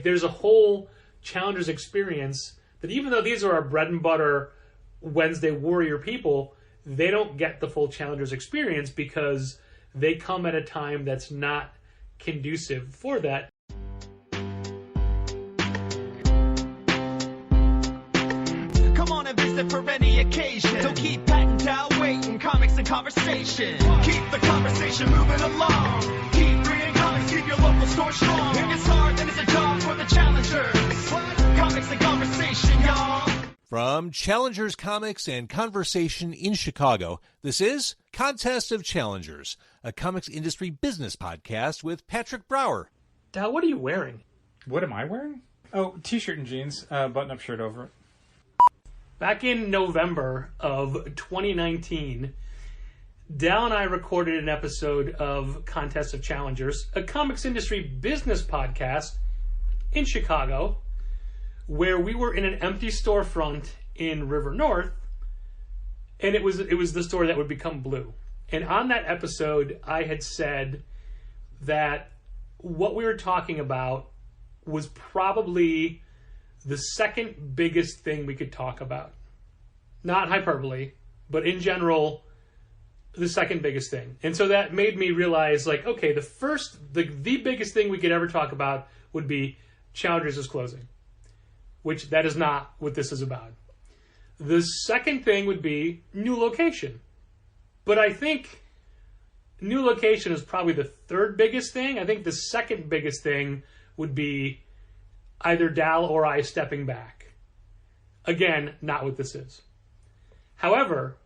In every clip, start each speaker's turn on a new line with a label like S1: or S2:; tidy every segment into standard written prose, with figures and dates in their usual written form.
S1: There's a whole Challengers experience that even though these are our bread and butter Wednesday Warrior people, they don't get the full Challengers experience because they come at a time that's not conducive for that.
S2: Come on and visit for any occasion. Don't keep patting down waiting. Comics and conversation. Keep the conversation moving along. Keep reading comics, keep your local store strong. If it's hard, then it's a job for the Challengers. Comics and conversation, y'all.
S3: From Challengers Comics and Conversation in Chicago, this is Contest of Challengers, a comics industry business podcast with Patrick Brower.
S1: Dal, what are you wearing?
S4: What am I wearing? Oh, t-shirt and jeans, button-up shirt over it.
S1: Back in November of 2019, Dal and I recorded an episode of Contest of Challengers, a comics industry business podcast in Chicago, where we were in an empty storefront in River North, and it was the store that would become Blue. And on that episode, I had said that what we were talking about was probably the second biggest thing we could talk about. Not hyperbole, but in general, the second biggest thing. And so that made me realize, like, okay, the biggest thing we could ever talk about would be Challengers is closing, which that is not what this is about. The second thing would be new location. But I think new location is probably the third biggest thing. I think the second biggest thing would be either Dal or I stepping back. Again, not what this is. However,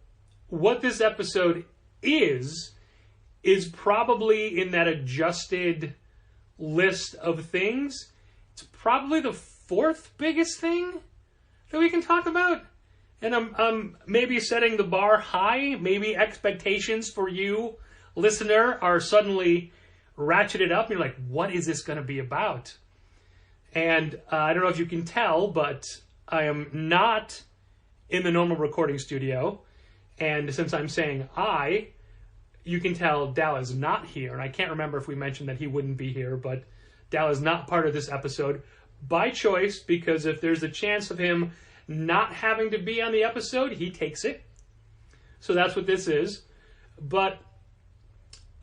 S1: what this episode is probably in that adjusted list of things. It's probably the fourth biggest thing that we can talk about. And I'm maybe setting the bar high. Maybe expectations for you, listener, are suddenly ratcheted up. You're like, what is this going to be about? And I don't know if you can tell, but I am not in the normal recording studio. And since I'm saying you can tell Dal is not here. And I can't remember if we mentioned that he wouldn't be here, but Dal is not part of this episode by choice, because if there's a chance of him not having to be on the episode, he takes it. So that's what this is. But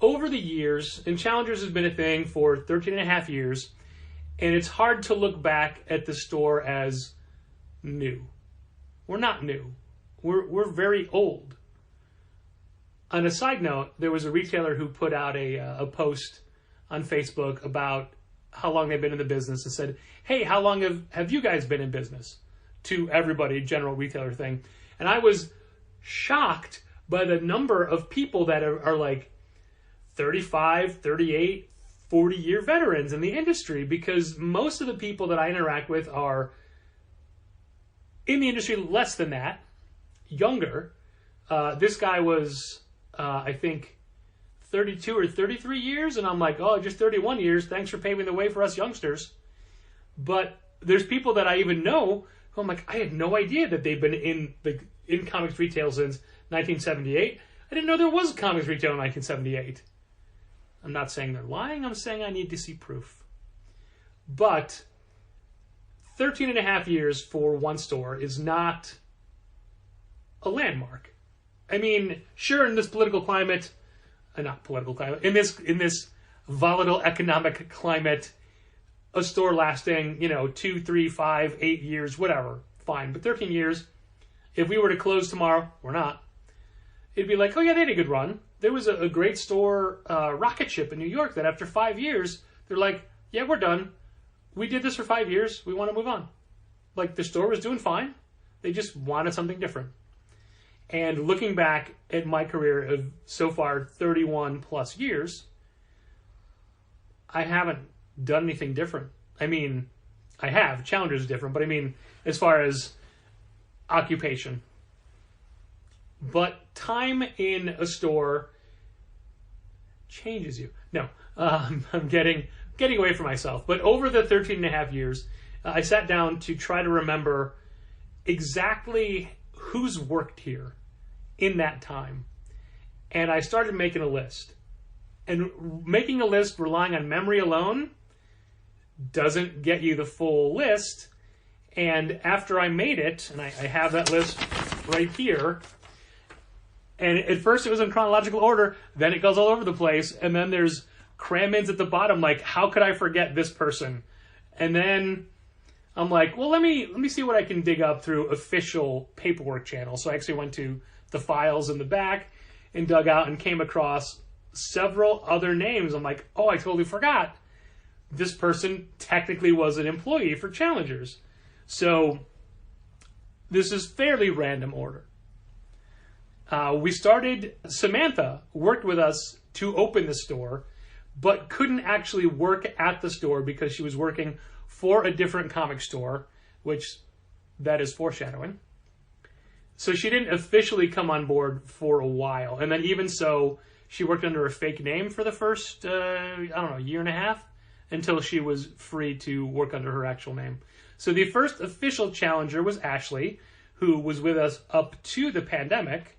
S1: over the years, and Challengers has been a thing for 13 and a half years, and it's hard to look back at the store as new. We're not new. We're very old. On a side note, there was a retailer who put out a post on Facebook about how long they've been in the business and said, hey, how long have you guys been in business? To everybody, general retailer thing. And I was shocked by the number of people that are like 35, 38, 40-year veterans in the industry, because most of the people that I interact with are in the industry less than that, younger. This guy was, I think, 32 or 33 years, and I'm like, oh, just 31 years. Thanks for paving the way for us youngsters. But there's people that I even know who I'm like, I had no idea that they've been in comics retail since 1978. I didn't know there was comics retail in 1978. I'm not saying they're lying. I'm saying I need to see proof. But 13 and a half years for one store is not a landmark. I mean, sure, in this political climate, in this volatile economic climate, a store lasting, 2, 3, 5, 8 years, whatever, fine. But 13 years, if we were to close tomorrow, we're not. It'd be like, oh yeah, they had a good run. There was a great store, Rocket Ship in New York, that after 5 years, they're like, yeah, we're done. We did this for 5 years. We want to move on. Like, the store was doing fine. They just wanted something different. And looking back at my career of so far 31 plus years, I haven't done anything different. I mean, I have. Challengers is different, but I mean, as far as occupation. But time in a store changes you. No, I'm getting away from myself. But over the 13 and a half years, I sat down to try to remember exactly who's worked here in that time. And I started making a list. And making a list relying on memory alone doesn't get you the full list. And after I made it, and I have that list right here, and at first it was in chronological order, then it goes all over the place, and then there's cram-ins at the bottom, like, how could I forget this person? And then I'm like, well, let me see what I can dig up through official paperwork channels. So I actually went to the files in the back and dug out and came across several other names. I'm like, oh, I totally forgot. This person technically was an employee for Challengers. So this is fairly random order. Samantha worked with us to open the store, but couldn't actually work at the store because she was working for a different comic store, which that is foreshadowing. So she didn't officially come on board for a while. And then even so, she worked under a fake name for the first, year and a half, until she was free to work under her actual name. So the first official challenger was Ashley, who was with us up to the pandemic,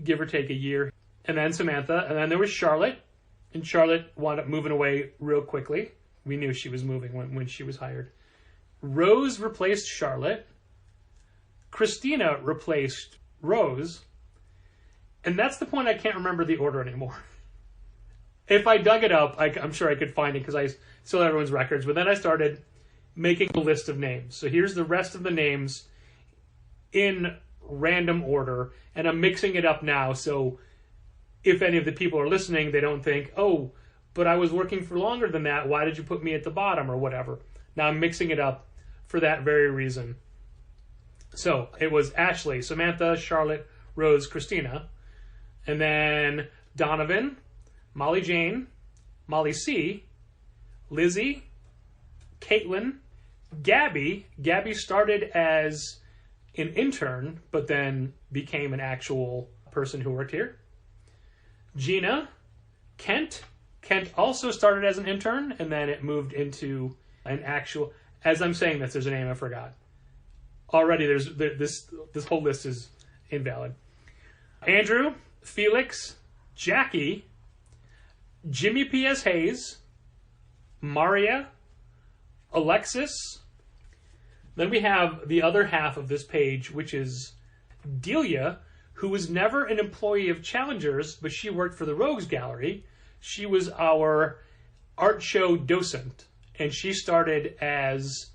S1: give or take a year. And then Samantha, and then there was Charlotte. And Charlotte wound up moving away real quickly. We knew she was moving when she was hired. Rose replaced Charlotte. Christina replaced Rose. And that's the point I can't remember the order anymore. If I dug it up, I'm sure I could find it because I still have everyone's records. But then I started making a list of names. So here's the rest of the names in random order. And I'm mixing it up now so if any of the people are listening, they don't think, oh, but I was working for longer than that. Why did you put me at the bottom or whatever? Now I'm mixing it up for that very reason. So it was Ashley, Samantha, Charlotte, Rose, Christina. And then Donovan, Molly Jane, Molly C, Lizzie, Caitlin, Gabby. Gabby started as an intern, but then became an actual person who worked here. Gina, Kent. Kent also started as an intern, and then it moved into an actual... As I'm saying this, there's a name I forgot. Already, this whole list is invalid. Andrew, Felix, Jackie, Jimmy P.S. Hayes, Maria, Alexis. Then we have the other half of this page, which is Delia, who was never an employee of Challengers, but she worked for the Rogues Gallery. She was our art show docent, and she started as...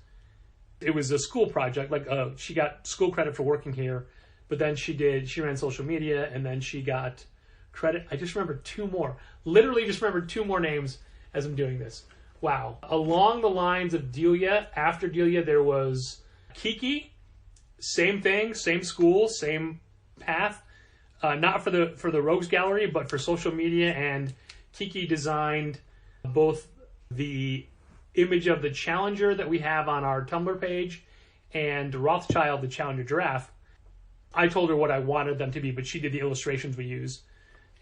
S1: It was a school project. She got school credit for working here, but then she ran social media, and then she got credit. I just remembered two more. Literally just remembered two more names as I'm doing this. Wow. Along the lines of Delia, after Delia, there was Kiki. Same thing, same school, same path. Not for the Rogues Gallery, but for social media, and Kiki designed both the image of the Challenger that we have on our Tumblr page and Rothschild, the Challenger giraffe. I told her what I wanted them to be, but she did the illustrations we use.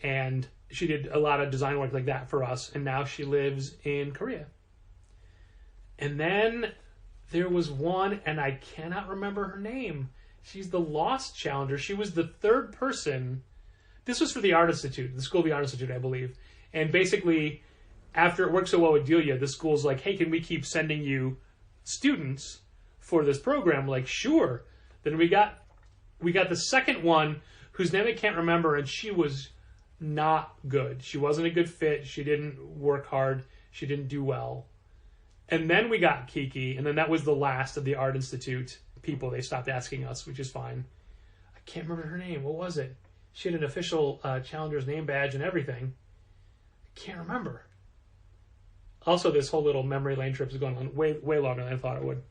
S1: And she did a lot of design work like that for us. And now she lives in Korea. And then there was one, and I cannot remember her name. She's the Lost Challenger. She was the third person. This was for the Art Institute, the School of the Art Institute, I believe. And basically, after it worked so well with Delia, the school's like, hey, can we keep sending you students for this program? Like, sure. Then we got the second one, whose name I can't remember, and she was not good. She wasn't a good fit. She didn't work hard. She didn't do well. And then we got Kiki, and then that was the last of the Art Institute people. They stopped asking us, which is fine. I can't remember her name. What was it? She had an official Challenger's name badge and everything. I can't remember. Also, this whole little memory lane trip is going on way longer than I thought it would.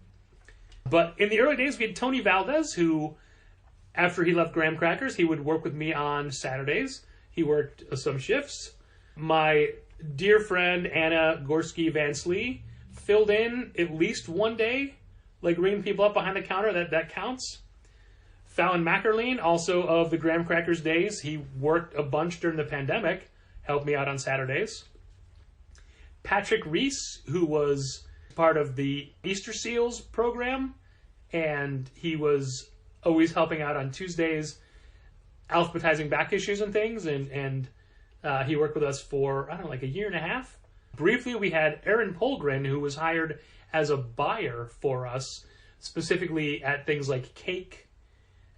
S1: But in the early days, we had Tony Valdez, who, after he left Graham Crackers, he would work with me on Saturdays. He worked some shifts. My dear friend, Anna Gorski-Van Slee, filled in at least one day, like ringing people up behind the counter. That counts. Fallon Mackerline, also of the Graham Crackers days, he worked a bunch during the pandemic, helped me out on Saturdays. Patrick Reese, who was part of the Easter Seals program, and he was always helping out on Tuesdays, alphabetizing back issues and things, and he worked with us for, like a year and a half. Briefly, we had Erin Polgren, who was hired as a buyer for us, specifically at things like cake.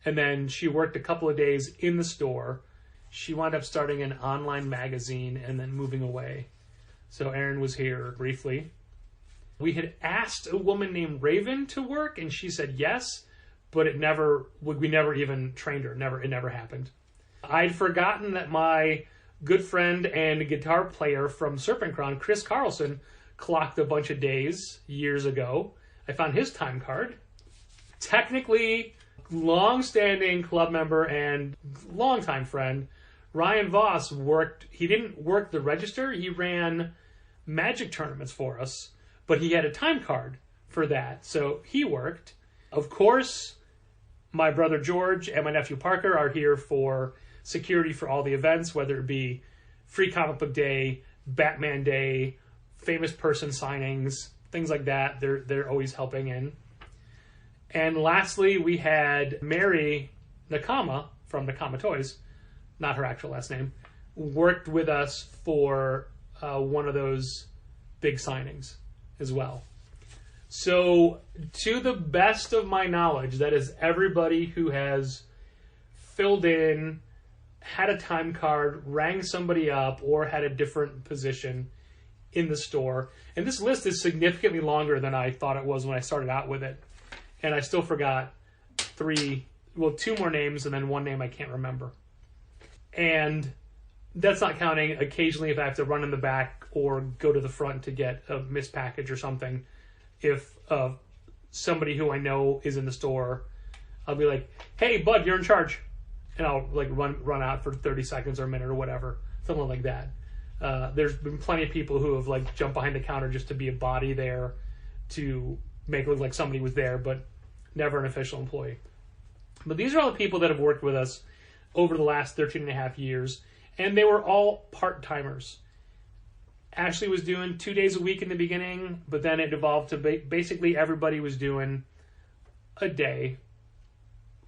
S1: And then she worked a couple of days in the store. She wound up starting an online magazine and then moving away. So Erin was here briefly. We had asked a woman named Raven to work, and she said yes, but we never even trained her. It never happened. I'd forgotten that my good friend and guitar player from Serpentcron, Chris Carlson, clocked a bunch of days years ago. I found his time card. Technically, long-standing club member and longtime friend, Ryan Voss he didn't work the register, he ran Magic tournaments for us, but he had a time card for that, so he worked. Of course, my brother George and my nephew Parker are here for security for all the events, whether it be Free Comic Book Day, Batman Day, famous person signings, things like that. They're always helping in. And lastly, we had Mary Nakama from Nakama Toys, not her actual last name, worked with us for one of those big signings as well. So, to the best of my knowledge, that is everybody who has filled in, had a time card, rang somebody up, or had a different position in the store. And this list is significantly longer than I thought it was when I started out with it. And I still forgot two more names and then one name I can't remember. And that's not counting occasionally if I have to run in the back or go to the front to get a missed package or something. If somebody who I know is in the store, I'll be like, hey, bud, you're in charge. And I'll like run out for 30 seconds or a minute or whatever, something like that. There's been plenty of people who have like jumped behind the counter just to be a body there to make it look like somebody was there, but never an official employee. But these are all the people that have worked with us over the last 13 and a half years, and they were all part-timers. Ashley was doing 2 days a week in the beginning, but then it evolved to basically everybody was doing a day.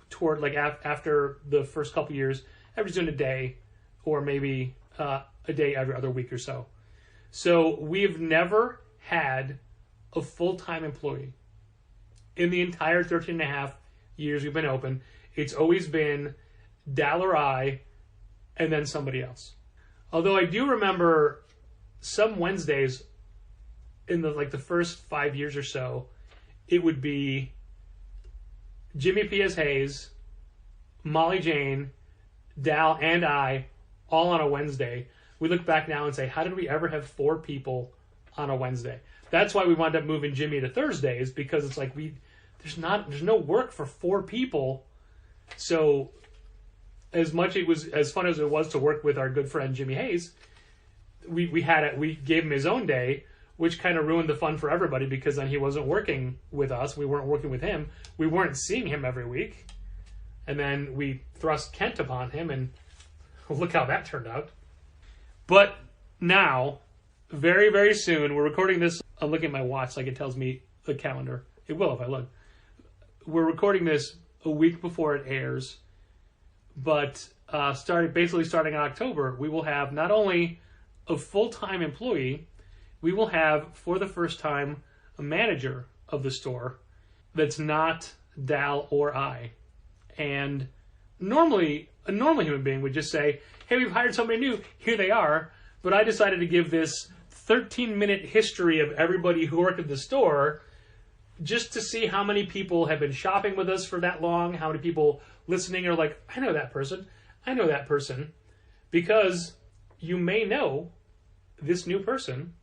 S1: Toward like after the first couple years, everybody's doing a day, or maybe a day every other week or so. So we've never had a full-time employee in the entire 13 and a half years we've been open. It's always been Dal or I, and then somebody else. Although I do remember some Wednesdays in the first 5 years or so, it would be Jimmy P.S. Hayes, Molly Jane, Dal, and I all on a Wednesday. We look back now and say, how did we ever have 4 people on a Wednesday? That's why we wound up moving Jimmy to Thursdays, because it's like there's no work for 4 people. So as fun as it was to work with our good friend Jimmy Hayes, we gave him his own day, which kind of ruined the fun for everybody, because then he wasn't working with us. We weren't working with him. We weren't seeing him every week. And then we thrust Kent upon him, and look how that turned out. But now, very, very soon, we're recording this. I'm looking at my watch like it tells me the calendar. It will if I look. We're recording this a week before it airs. But starting in October, we will have not only a full-time employee, we will have, for the first time, a manager of the store that's not Dal or I. And normally, a normal human being would just say, hey, we've hired somebody new, here they are. But I decided to give this 13-minute history of everybody who worked at the store just to see how many people have been shopping with us for that long, how many people listening are like, I know that person, because you may know this new person,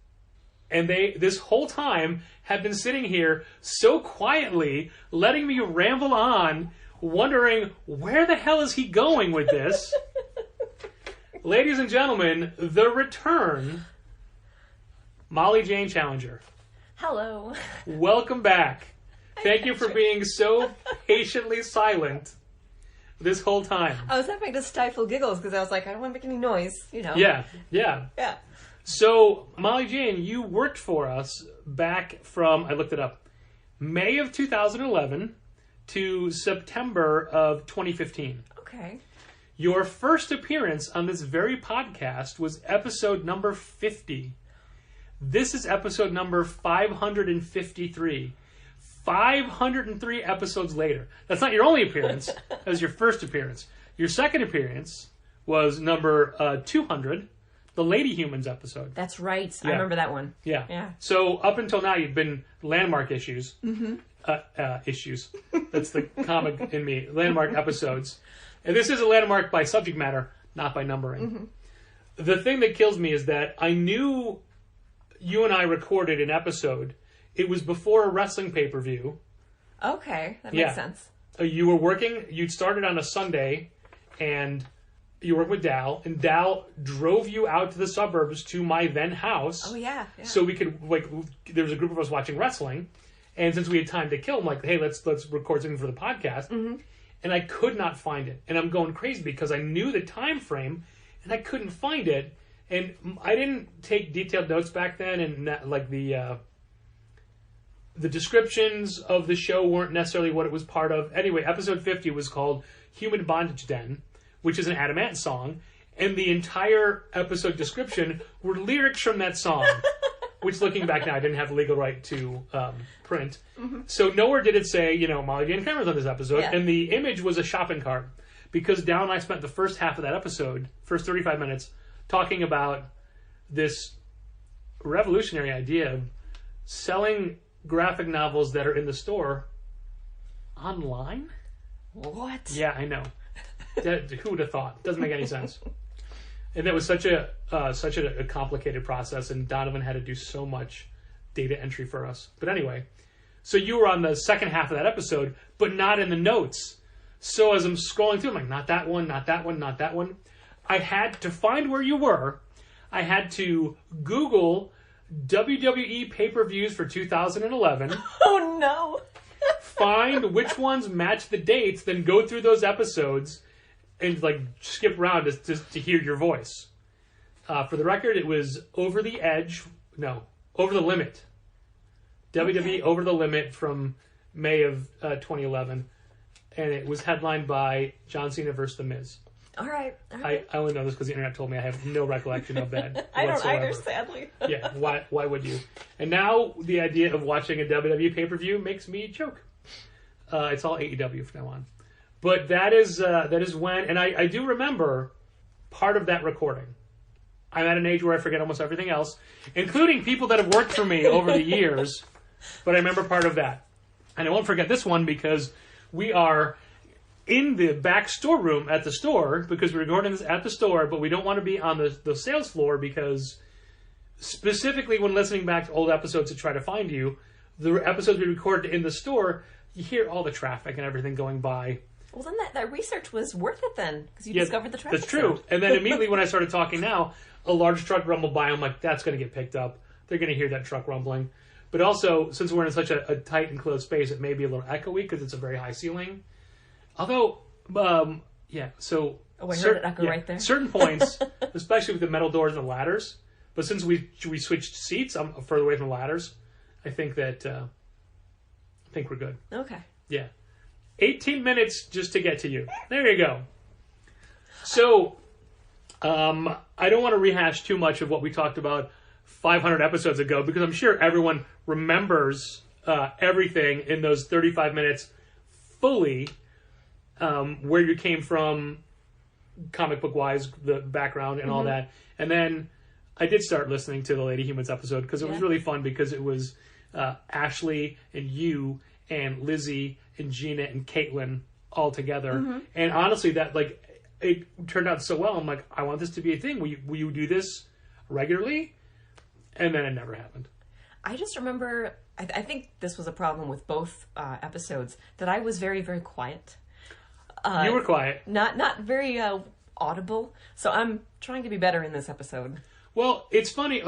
S1: and they, this whole time, have been sitting here so quietly, letting me ramble on, wondering, where the hell is he going with this? Ladies and gentlemen, the return, Molly Jane Challenger.
S5: Hello.
S1: Welcome back. Thank you for being so patiently silent this whole time.
S5: I was having to stifle giggles because I was like, I don't want to make any noise, you know.
S1: Yeah. So, Molly Jane, you worked for us back from, I looked it up, May of 2011 to September of 2015.
S5: Okay.
S1: Your first appearance on this very podcast was episode number 50. This is episode number 553. 503 episodes later. That's not your only appearance. That was your first appearance. Your second appearance was number 200, the Lady Humans episode.
S5: That's right. I
S1: Yeah.
S5: remember that one.
S1: Yeah.
S5: Yeah.
S1: So up until now, you've been landmark issues. Issues. That's the comic in me. Landmark episodes. And this is a landmark by subject matter, not by numbering. The thing that kills me is that I knew you and I recorded an episode. It was before a wrestling pay-per-view.
S5: Okay, that
S1: Yeah.
S5: makes sense.
S1: You were working, you'd started on a Sunday, and you worked with Dal, and Dal drove you out to the suburbs to my then house.
S5: Oh yeah.
S1: So we could, like, there was a group of us watching wrestling, and since we had time to kill, I'm like, hey, let's record something for the podcast. And I could not find it. And I'm going crazy because I knew the time frame, and I couldn't find it. And I didn't take detailed notes back then, and like the descriptions of the show weren't necessarily what it was part of. Anyway, episode 50 was called Human Bondage Den, which is an Adam Ant song, and the entire episode description were lyrics from that song, which, looking back now, I didn't have the legal right to print. So nowhere did it say, Molly Jane Kramer's on this episode,
S5: Yeah.
S1: and the image was a shopping cart, because Dal and I spent the first half of that episode, first 35 minutes, talking about this revolutionary idea of selling graphic novels that are in the store online.
S5: What?
S1: Yeah, I know. Who would have thought? Doesn't make any sense. And that was such a complicated process, and Donovan had to do so much data entry for us. But anyway, so you were on the second half of that episode, but not in the notes. So as I'm scrolling through, I'm like, not that one, not that one, not that one. I had to find where you were. I had to Google WWE pay-per-views for 2011.
S5: Oh no.
S1: Find which ones match the dates, then go through those episodes and like skip around to hear your voice. For the record, it was Over the Limit. WWE Over the Limit from May of 2011. And it was headlined by John Cena versus The Miz.
S5: All right.
S1: I only know this because the internet told me. I have no recollection of that.
S5: I don't
S1: whatsoever.
S5: either, sadly.
S1: Yeah, why would you? And now the idea of watching a WWE pay-per-view makes me choke. It's all AEW from now on. But that is when, and I do remember part of that recording. I'm at an age where I forget almost everything else, including people that have worked for me over the years, but I remember part of that. And I won't forget this one because we are in the back storeroom at the store, because we're recording this at the store, but we don't want to be on the sales floor because specifically when listening back to old episodes to try to find you, the episodes we recorded in the store, you hear all the traffic and everything going by.
S5: Well, then that research was worth it then, because you discovered the traffic.
S1: That's true.
S5: sound.
S1: And then immediately when I started talking now, a large truck rumbled by. I'm like, that's going to get picked up. They're going to hear that truck rumbling. But also, since we're in such a tight and closed space, it may be a little echoey because it's a very high ceiling. Although, so...
S5: Oh, I heard it echo right there.
S1: Certain points, especially with the metal doors and the ladders, but since we switched seats, I'm further away from the ladders, I think that... I think we're good.
S5: Okay.
S1: Yeah. 18 minutes just to get to you. There you go. So, I don't want to rehash too much of what we talked about 500 episodes ago, because I'm sure everyone remembers everything in those 35 minutes fully, where you came from, comic book wise, the background and all that. And then I did start listening to the Lady Humans episode because it was really fun, because it was Ashley and you and Lizzie and Gina and Caitlin all together. And honestly, that it turned out so well. I'm like, I want this to be a thing. Will you do this regularly? And then it never happened.
S5: I just remember, I think this was a problem with both episodes, that I was very, very quiet.
S1: You were quiet.
S5: Not very audible. So I'm trying to be better in this episode.
S1: Well, it's funny,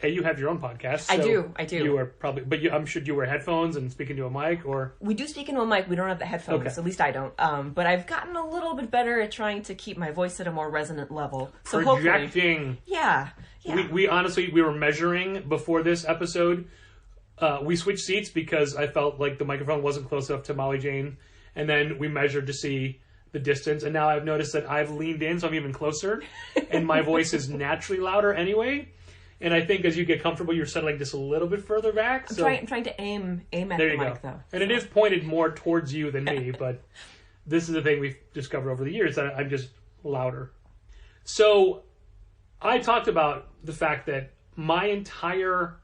S1: you have your own podcast.
S5: I
S1: so
S5: do.
S1: You are probably, but I'm sure you wear headphones and speaking to a mic, or...
S5: We do speak into a mic. We don't have the headphones.
S1: Okay.
S5: At least I don't. But I've gotten a little bit better at trying to keep my voice at a more resonant level. So hopefully...
S1: Projecting.
S5: Yeah.
S1: We honestly, we were measuring before this episode. We switched seats because I felt like the microphone wasn't close enough to Molly Jane. And then we measured to see the distance. And now I've noticed that I've leaned in, so I'm even closer. And my voice is naturally louder anyway. And I think as you get comfortable, you're settling just a little bit further back.
S5: I'm trying to aim at
S1: there
S5: the
S1: you
S5: mic,
S1: go.
S5: though.
S1: And it is pointed more towards you than me, but this is the thing we've discovered over the years, that I'm just louder. So I talked about the fact that my entire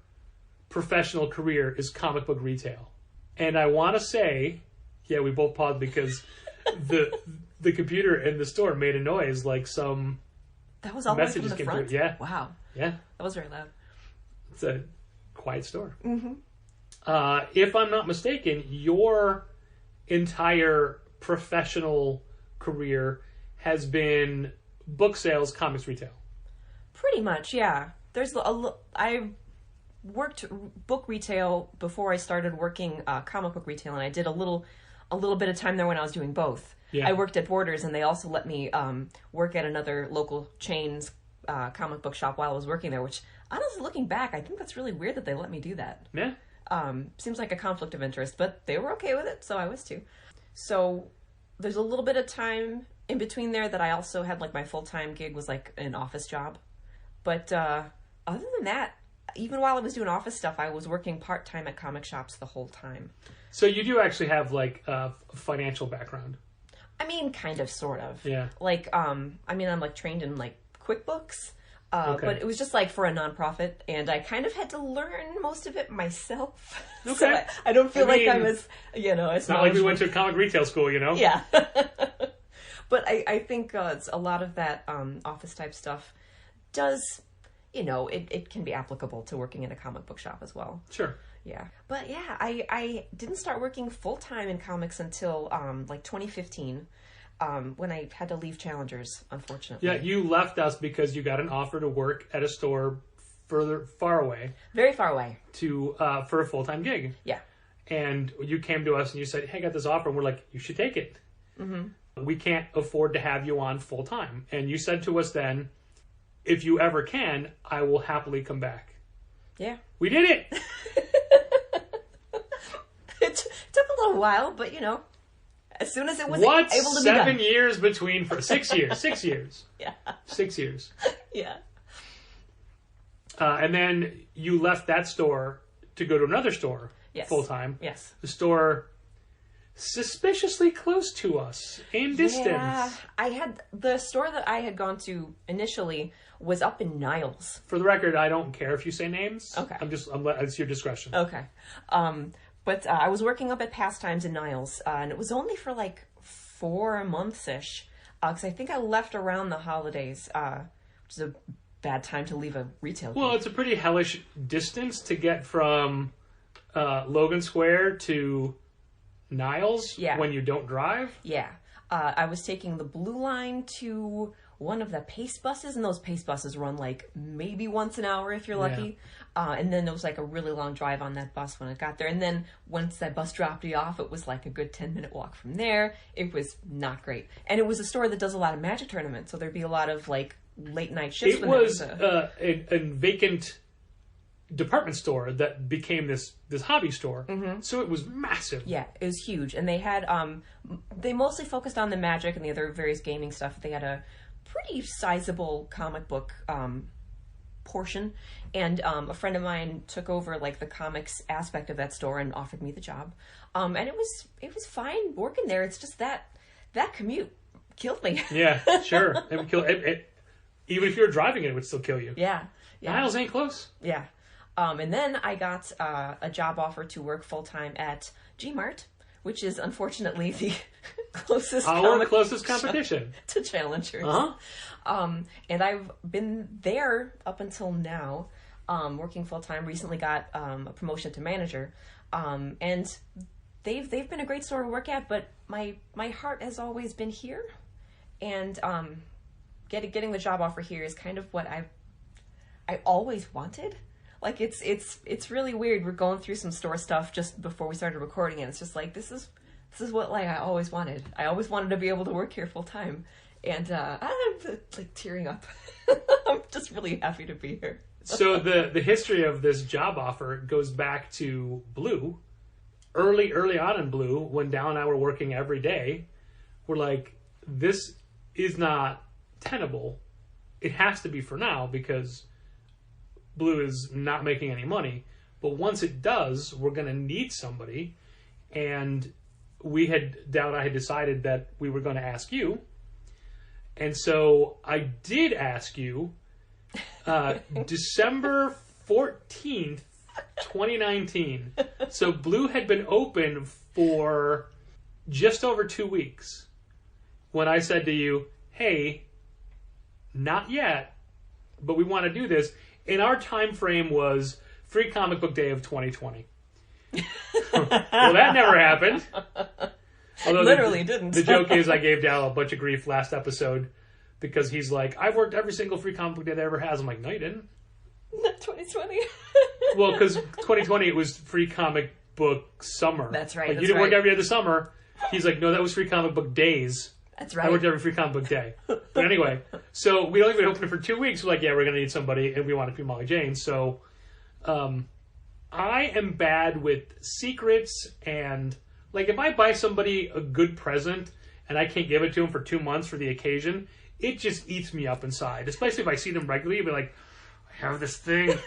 S1: professional career is comic book retail. And I want to say, yeah, we both paused because the computer in the store made a noise like some
S5: That was all the way from
S1: messages
S5: the
S1: came
S5: front?
S1: through. Yeah.
S5: Wow.
S1: Yeah.
S5: That was very loud.
S1: It's a quiet store. Mm-hmm. If I'm not mistaken, your entire professional career has been book sales, comics retail.
S5: Pretty much, yeah. I worked book retail before I started working comic book retail, and I did a little bit of time there when I was doing both.
S1: Yeah.
S5: I worked at Borders, and they also let me work at another local chain's comic book shop while I was working there, which, honestly, looking back, I think that's really weird that they let me do that.
S1: Yeah.
S5: Seems like a conflict of interest, but they were okay with it, so I was too. So there's a little bit of time in between there that I also had, like, my full-time gig was like an office job. But other than that, even while I was doing office stuff, I was working part-time at comic shops the whole time.
S1: So you do actually have like a financial background.
S5: I mean, kind of, sort of.
S1: Yeah.
S5: Like, I'm like trained in like QuickBooks,
S1: Okay.
S5: but it was just like for a nonprofit, and I kind of had to learn most of it myself.
S1: Okay.
S5: So I don't feel like I
S1: mean,
S5: was, as
S1: Not like we went to a comic retail school, you know?
S5: Yeah. But I think it's a lot of that office type stuff does, it can be applicable to working in a comic book shop as well.
S1: Sure.
S5: Yeah. But yeah, I didn't start working full time in comics until like 2015 when I had to leave Challengers, unfortunately.
S1: Yeah, you left us because you got an offer to work at a store far away
S5: Very far away.
S1: for a full-time gig.
S5: Yeah.
S1: And you came to us and you said, hey, I got this offer. And we're like, you should take it. Mm-hmm. We can't afford to have you on full-time. And you said to us then, if you ever can, I will happily come back.
S5: Yeah.
S1: We did it!
S5: It took a little while, but as soon as it was
S1: What's
S5: able to be done.
S1: 7 years between, for 6 years, 6 years.
S5: Yeah.
S1: 6 years.
S5: Yeah.
S1: And then you left that store to go to another store
S5: Yes.
S1: full-time.
S5: Yes.
S1: The store suspiciously close to us in distance.
S5: Yeah. I had the store that I had gone to initially was up in Niles.
S1: For the record, I don't care if you say names.
S5: Okay.
S1: It's your discretion.
S5: Okay. But I was working up at Pastimes in Niles, and it was only for like 4 months-ish, because I think I left around the holidays, which is a bad time to leave a retail
S1: Well,
S5: gig.
S1: it's a pretty hellish distance to get from Logan Square to Niles
S5: Yeah.
S1: when you don't drive.
S5: Yeah. I was taking the Blue Line to one of the Pace buses, and those Pace buses run like maybe once an hour if you're lucky. And then there was like a really long drive on that bus when I got there. And then once that bus dropped you off, it was like a good 10-minute walk from there. It was not great. And it was a store that does a lot of Magic tournaments, so there'd be a lot of like late night shifts.
S1: It
S5: when there
S1: was
S5: a
S1: a vacant department store that became this hobby store. Mm-hmm. So it was massive.
S5: Yeah, it was huge. And they had, they mostly focused on the Magic and the other various gaming stuff. They had a pretty sizable comic book portion. And a friend of mine took over like the comics aspect of that store and offered me the job. And it was fine working there. It's just that commute killed me.
S1: Yeah, sure. It would kill it. Even if you were driving it would still kill you.
S5: Yeah.
S1: Niles ain't close.
S5: Yeah. And then I got a job offer to work full-time at G-Mart, which is unfortunately the closest
S1: closest competition
S5: to Challengers.
S1: Uh-huh.
S5: And I've been there up until now, working full-time. Recently got a promotion to manager. And they've been a great store to work at, but my heart has always been here. And getting the job offer here is kind of what I always wanted. Like it's really weird. We're going through some store stuff just before we started recording, and it's just like this is what like I always wanted. I always wanted to be able to work here full time, and I'm like tearing up. I'm just really happy to be here.
S1: So the history of this job offer goes back to Blue. Early on in Blue, when Dal and I were working every day, we're like, this is not tenable. It has to be for now because Blue is not making any money. But once it does, we're going to need somebody. And Dal and I had decided that we were going to ask you. And so I did ask you December 14th, 2019. So Blue had been open for just over 2 weeks when I said to you, hey, not yet, but we want to do this. And our time frame was Free Comic Book Day of 2020. Well, that never happened. Although
S5: Literally didn't.
S1: The joke is I gave Dal a bunch of grief last episode because he's like, I've worked every single Free Comic Book Day that ever has. I'm like, no, you didn't.
S5: Not 2020.
S1: Well, because 2020 it was Free Comic Book Summer.
S5: That's right.
S1: Like,
S5: that's
S1: you didn't
S5: right.
S1: work every other summer. He's like, no, that was Free Comic Book Days.
S5: That's
S1: I
S5: right.
S1: worked every Free Comic Book Day. But anyway, so we only been open for 2 weeks. We're like, yeah, we're going to need somebody, and we want it to be Molly Jane. So I am bad with secrets, and like if I buy somebody a good present and I can't give it to them for 2 months for the occasion, it just eats me up inside. Especially if I see them regularly, I'll be like, I have this thing. This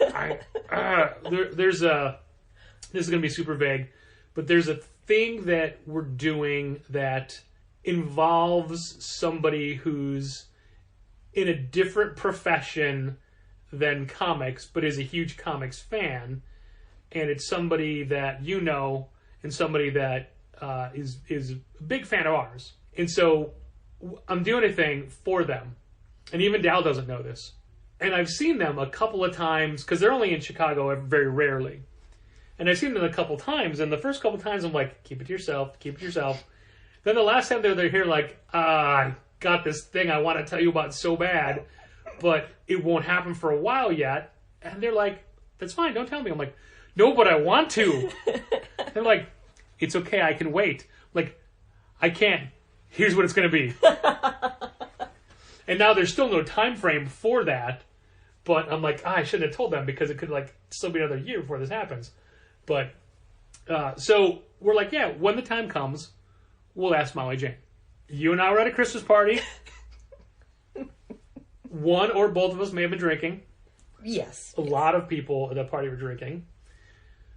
S1: is going to be super vague, but there's a thing that we're doing that involves somebody who's in a different profession than comics, but is a huge comics fan, and it's somebody that you know, and somebody that is a big fan of ours. And so I'm doing a thing for them, and even Dal doesn't know this. And I've seen them a couple of times, because they're only in Chicago very rarely. And I've seen them a couple times, and the first couple times I'm like, keep it to yourself, keep it to yourself. Then the last time they're here like, I got this thing I want to tell you about so bad, but it won't happen for a while yet. And they're like, that's fine, don't tell me. I'm like, no, but I want to. They're like, it's okay, I can wait. I'm like, I can't. Here's what it's going to be. And now there's still no time frame for that. But I'm like, I shouldn't have told them because it could like still be another year before this happens. But so we're like, yeah, when the time comes, we'll ask Molly Jane. You and I were at a Christmas party. One or both of us may have been drinking.
S5: Yes.
S1: A lot of people at that party were drinking.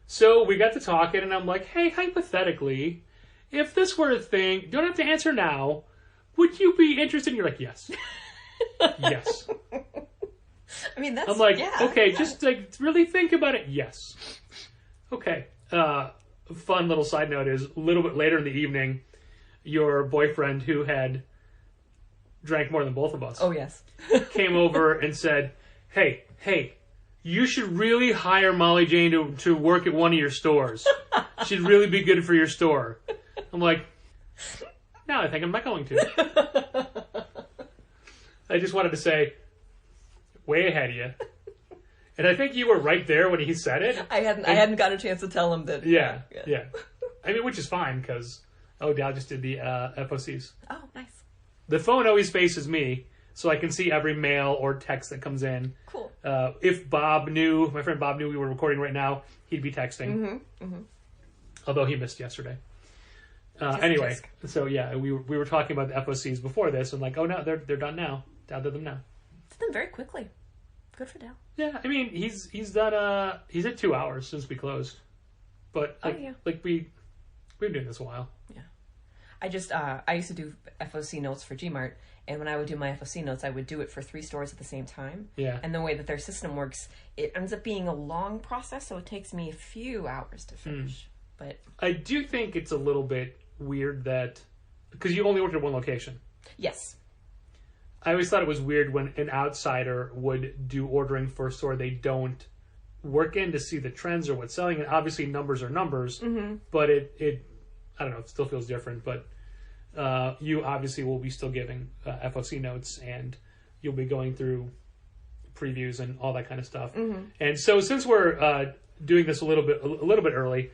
S1: So we got to talking, and I'm like, hey, hypothetically, if this were a thing, you don't have to answer now, would you be interested? And you're like, yes. Yes.
S5: I mean, that's...
S1: I'm like,
S5: yeah.
S1: okay, just like really think about it. Yes. Okay. Fun little side note is a little bit later in the evening, your boyfriend, who had drank more than both of us,
S5: Oh, yes.
S1: came over and said, hey, you should really hire Molly Jane to work at one of your stores. She'd really be good for your store. I'm like, no, I think I'm not going to. I just wanted to say, way ahead of you. And I think you were right there when he said it.
S5: I hadn't got a chance to tell him that.
S1: Yeah. I mean, which is fine, because, Dal just did the FOCs.
S5: Oh, nice.
S1: The phone always faces me, so I can see every mail or text that comes in.
S5: Cool.
S1: If my friend Bob knew we were recording right now, he'd be texting. Although he missed yesterday. Anyway, so yeah, we were talking about the FOCs before this, and like, oh no, they're done now. Dal did them now.
S5: It's done very quickly. Good for Dal.
S1: Yeah, I mean, he's done he's at 2 hours since we closed, but like we've been doing this a while.
S5: Yeah. I used to do FOC notes for Gmart, and when I would do my FOC notes, I would do it for 3 stores at the same time.
S1: Yeah.
S5: And the way that their system works, it ends up being a long process, so it takes me a few hours to finish. But
S1: I do think it's a little bit weird that, because you only worked at one location.
S5: yes.
S1: I always thought it was weird when an outsider would do ordering for a store they don't work in to see the trends or what's selling. And obviously numbers are numbers, but it I don't know, it still feels different. But you obviously will be still giving FOC notes, and you'll be going through previews and all that kind of stuff. And so since we're doing this a little bit early,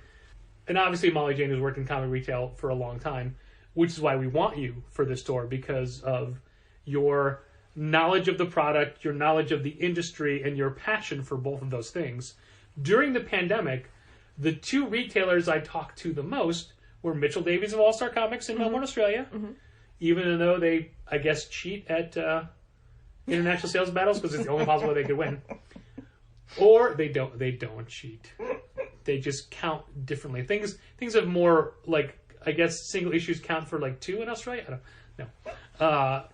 S1: and obviously Molly Jane has worked in comic retail for a long time, which is why we want you for this store, because of your knowledge of the product, your knowledge of the industry, and your passion for both of those things. During the pandemic, the 2 retailers I talked to the most were Mitchell Davies of All Star Comics in Melbourne, Australia, even though they, I guess, cheat at international sales battles because it's the only possible way they could win. Or they don't cheat. They just count differently. Things have more, like, I guess single issues count for like 2 in Australia. I don't know.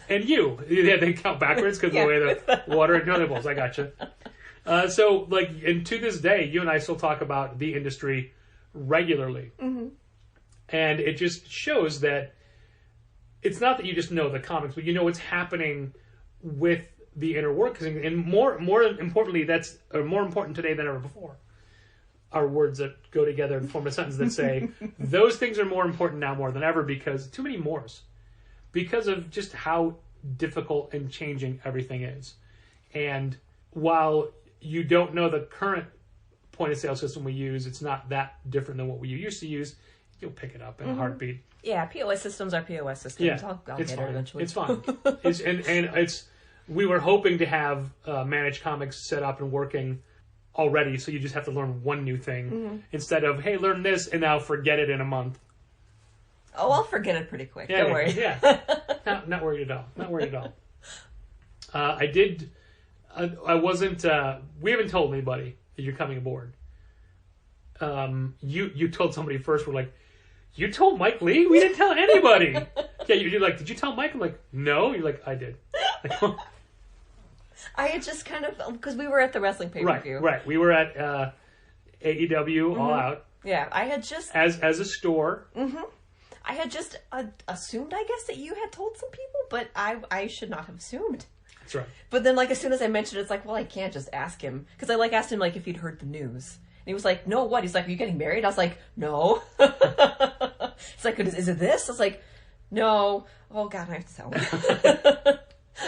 S1: And you, they count backwards because of the way the water and other balls. I gotcha. So like, and to this day, you and I still talk about the industry regularly, and it just shows that it's not that you just know the comics, but you know what's happening with the inner workings, and more importantly, that's more important today than ever before. Are words that go together and form a sentence that say those things are more important now more than ever because too many mores, because of just how difficult and changing everything is. And while you don't know the current point of sale system we use, it's not that different than what we used to use. You'll pick it up in a heartbeat.
S5: Yeah, POS systems are POS systems.
S1: Yeah,
S5: I'll
S1: it's
S5: get
S1: fine.
S5: it eventually.
S1: It's fine. It's we were hoping to have Managed Comics set up and working already, so you just have to learn one new thing instead of, hey, learn this and now forget it in a month.
S5: Oh, I'll forget it pretty quick.
S1: Yeah,
S5: Don't worry.
S1: Yeah, not worried at all. Not worried at all. I wasn't. We haven't told anybody that you're coming aboard. You told somebody first. We're like, you told Mike Lee? We didn't tell anybody. Yeah, you're like, did you tell Mike? I'm like, no. You're like, I did.
S5: I had just kind of, because we were at the wrestling pay-per-view.
S1: Right. We were at AEW All Out.
S5: Yeah, I had just...
S1: As a store.
S5: I had just assumed, I guess, that you had told some people, but I should not have assumed.
S1: That's right.
S5: But then, like, as soon as I mentioned it, it's like, well, I can't just ask him. Because I, like, asked him, like, if he'd heard the news. And he was like, no, what? He's like, are you getting married? I was like, no. He's like, is it this? I was like, no. Oh, God, I have to tell him.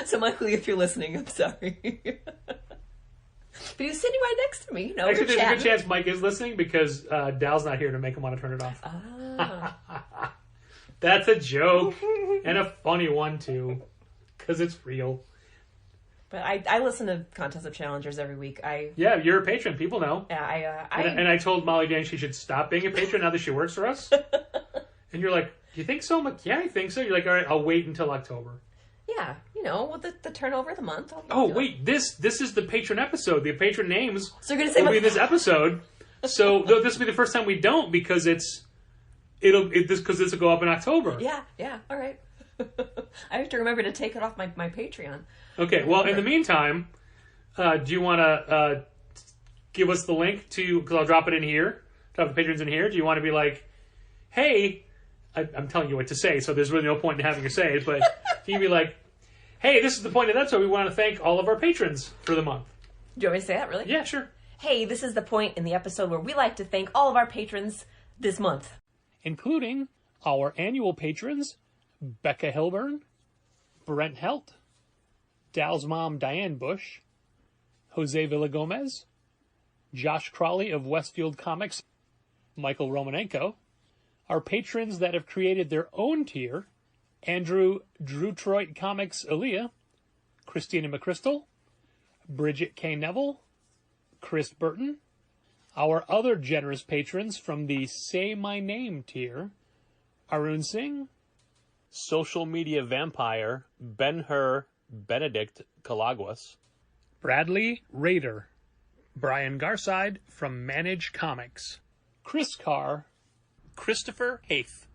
S5: So, Michael, if you're listening, I'm sorry. But he was sitting right next to me. You know,
S1: actually, there's a good chance Mike is listening because Dal's not here to make him want to turn it off.
S5: Ah.
S1: That's a joke. And a funny one, too. Because it's real.
S5: But I listen to Contest of Challengers every week.
S1: Yeah, you're a patron. People know.
S5: And
S1: I told Molly Jane she should stop being a patron now that she works for us. And you're like, do you think so? I'm like, yeah, I think so. You're like, all right, I'll wait until October.
S5: Yeah, you know, with the turnover of the month.
S1: This is the patron episode. The patron names
S5: so you're gonna say
S1: will be this episode. So this will be the first time we don't because this will go up in October.
S5: Yeah, all right. I have to remember to take it off my Patreon.
S1: Okay, well, in the meantime, do you want to give us the link to, because I'll drop it in here, drop the patrons in here. Do you want to be like, hey, I'm telling you what to say, so there's really no point in having you say it, but you can be like, hey, this is the point of that, so we want to thank all of our patrons for the month.
S5: Do you want me to say that, really?
S1: Yeah, sure.
S5: Hey, this is the point in the episode where we like to thank all of our patrons this month.
S1: Including our annual patrons, Becca Hilburn, Brent Helt, Dal's mom Diane Bush, Jose Villagomez, Josh Crawley of Westfield Comics, Michael Romanenko, our patrons that have created their own tier, Andrew Drewtroit Comics Aaliyah, Christina McChrystal, Bridget K. Neville, Chris Burton, our other generous patrons from the Say My Name tier, Arun Singh, Social Media Vampire Ben-Hur Benedict Calaguas, Bradley Rader, Brian Garside from Manage Comics, Chris Carr, Christopher Haith,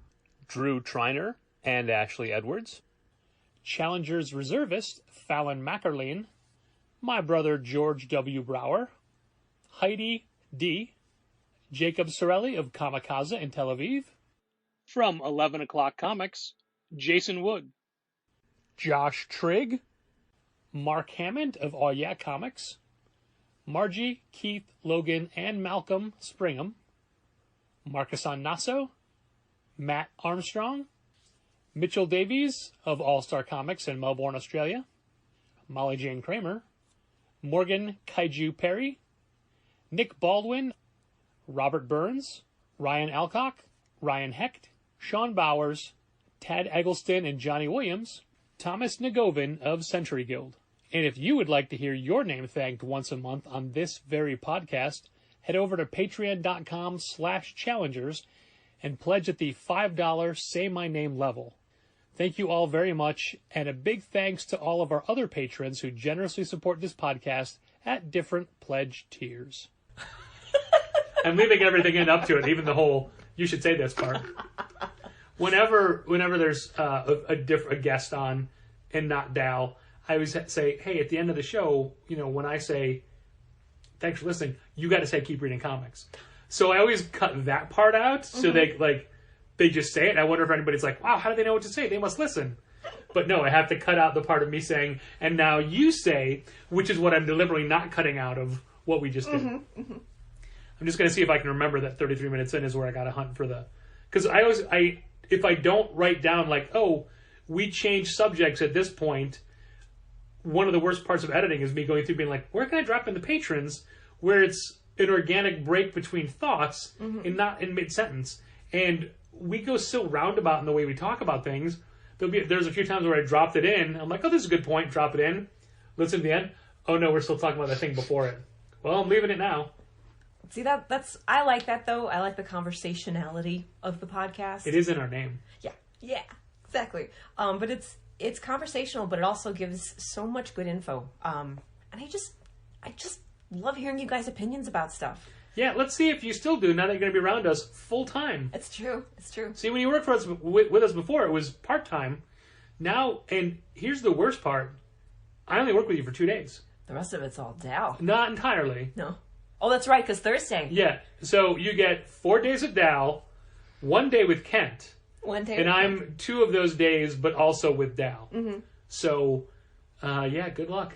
S1: Drew Triner and Ashley Edwards, Challengers Reservist Fallon Mackerleen, my brother George W. Brower, Heidi D., Jacob Sorelli of Kamikaze in Tel Aviv, from 11 O'Clock Comics, Jason Wood, Josh Trigg, Mark Hammond of All Yeah Comics, Margie, Keith, Logan, and Malcolm Springham, Marcus Nasso, Matt Armstrong, Mitchell Davies of All-Star Comics in Melbourne, Australia, Molly Jane Kramer, Morgan Kaiju Perry, Nick Baldwin, Robert Burns, Ryan Alcock, Ryan Hecht, Sean Bowers, Tad Eggleston and Johnny Williams, Thomas Nagovin of Century Guild. And if you would like to hear your name thanked once a month on this very podcast, head over to patreon.com/challengers and pledge at the $5 Say My Name level. Thank you all very much, and a big thanks to all of our other patrons who generously support this podcast at different pledge tiers. I'm leaving everything in up to it, even the whole "you should say this" part. Whenever there's a guest on and not Dal, I always say, hey, at the end of the show, when I say thanks for listening, you got to say keep reading comics. So I always cut that part out, so they just say it. I wonder if anybody's like, wow, how do they know what to say? They must listen. But no, I have to cut out the part of me saying, and now you say, which is what I'm deliberately not cutting out of what we just did. I'm just going to see if I can remember that 33 minutes in is where I got to hunt for the... Because if I don't write down like, oh, we changed subjects at this point, one of the worst parts of editing is me going through being like, where can I drop in the patrons where it's an organic break between thoughts and not in mid-sentence? And we go so roundabout in the way we talk about things. There's a few times where I dropped it in. I'm like, oh, this is a good point. Drop it in. Listen to the end. Oh, no, we're still talking about that thing before it. Well, I'm leaving it now.
S5: See, I like that, though. I like the conversationality of the podcast.
S1: It is in our name.
S5: Yeah, exactly. But it's conversational, but it also gives so much good info. And I just love hearing you guys' opinions about stuff.
S1: Yeah, let's see if you still do now that you're going to be around us full time.
S5: It's true.
S1: See, when you worked for us with us before, it was part time. Now, and here's the worst part: I only work with you for 2 days.
S5: The rest of it's all Dal.
S1: Not entirely.
S5: No. Oh, that's right, because Thursday.
S1: Yeah, so you get 4 days with Dal, 1 day with Kent.
S5: 1 day.
S1: And I'm 2 of those days, but also with Dal. So, yeah, good luck.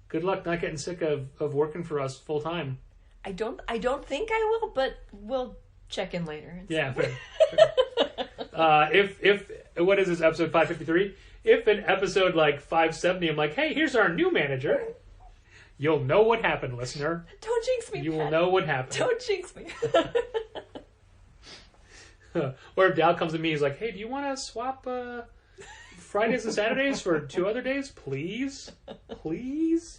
S1: Good luck not getting sick of working for us full time.
S5: I don't think I will, but we'll check in later.
S1: Yeah, fair. If what is this, episode 553? If in episode like 570, I'm like, hey, here's our new manager, you'll know what happened, listener.
S5: Don't jinx me.
S1: You will know what happened.
S5: Don't jinx me.
S1: Or if Dal comes to me, he's like, hey, do you want to swap Fridays and Saturdays for 2 other days, please? Please?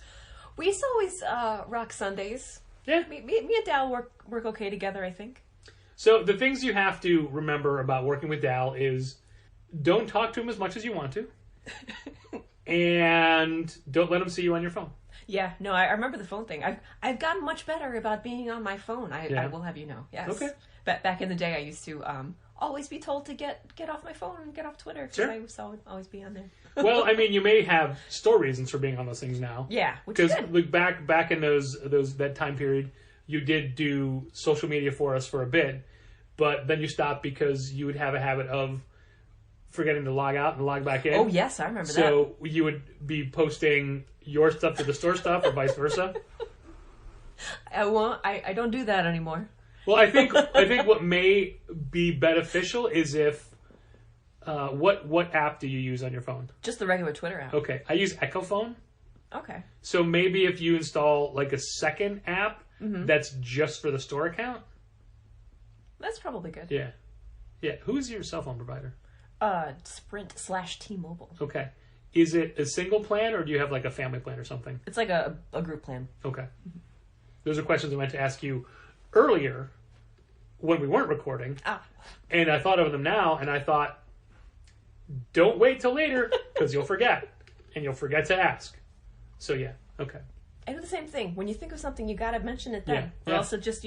S5: We used to always rock Sundays.
S1: Yeah.
S5: Me and Dal work okay together, I think.
S1: So the things you have to remember about working with Dal is don't talk to him as much as you want to. And don't let him see you on your phone.
S5: Yeah, no, I remember the phone thing. I've gotten much better about being on my phone. I will have you know. Yes.
S1: Okay.
S5: Back in the day, I used to always be told to get off my phone and get off Twitter because
S1: Sure.
S5: I was always be on there.
S1: Well, I mean, you may have store reasons for being on those things now.
S5: Yeah, which is good.
S1: Because back in that time period, you did do social media for us for a bit, but then you stopped because you would have a habit of forgetting to log out and log back in.
S5: Oh yes, I remember that.
S1: So you would be posting your stuff to the store stuff, or vice versa.
S5: I don't do that anymore.
S1: Well, I think what may be beneficial is if what app do you use on your phone?
S5: Just the regular Twitter app.
S1: Okay, I use Echo Phone.
S5: Okay.
S1: So maybe if you install like a second app that's just for the store account.
S5: That's probably good.
S1: Yeah. Who's your cell phone provider?
S5: Sprint/T-Mobile.
S1: Okay. Is it a single plan or do you have like a family plan or something?
S5: It's like a group plan.
S1: Okay. Those are questions I meant to ask you earlier when we weren't recording. And I thought of them now and I thought, don't wait till later because you'll forget. And you'll forget to ask. So yeah, okay.
S5: I do the same thing. When you think of something, you gotta mention it then.
S1: Yeah.
S5: Or else it just,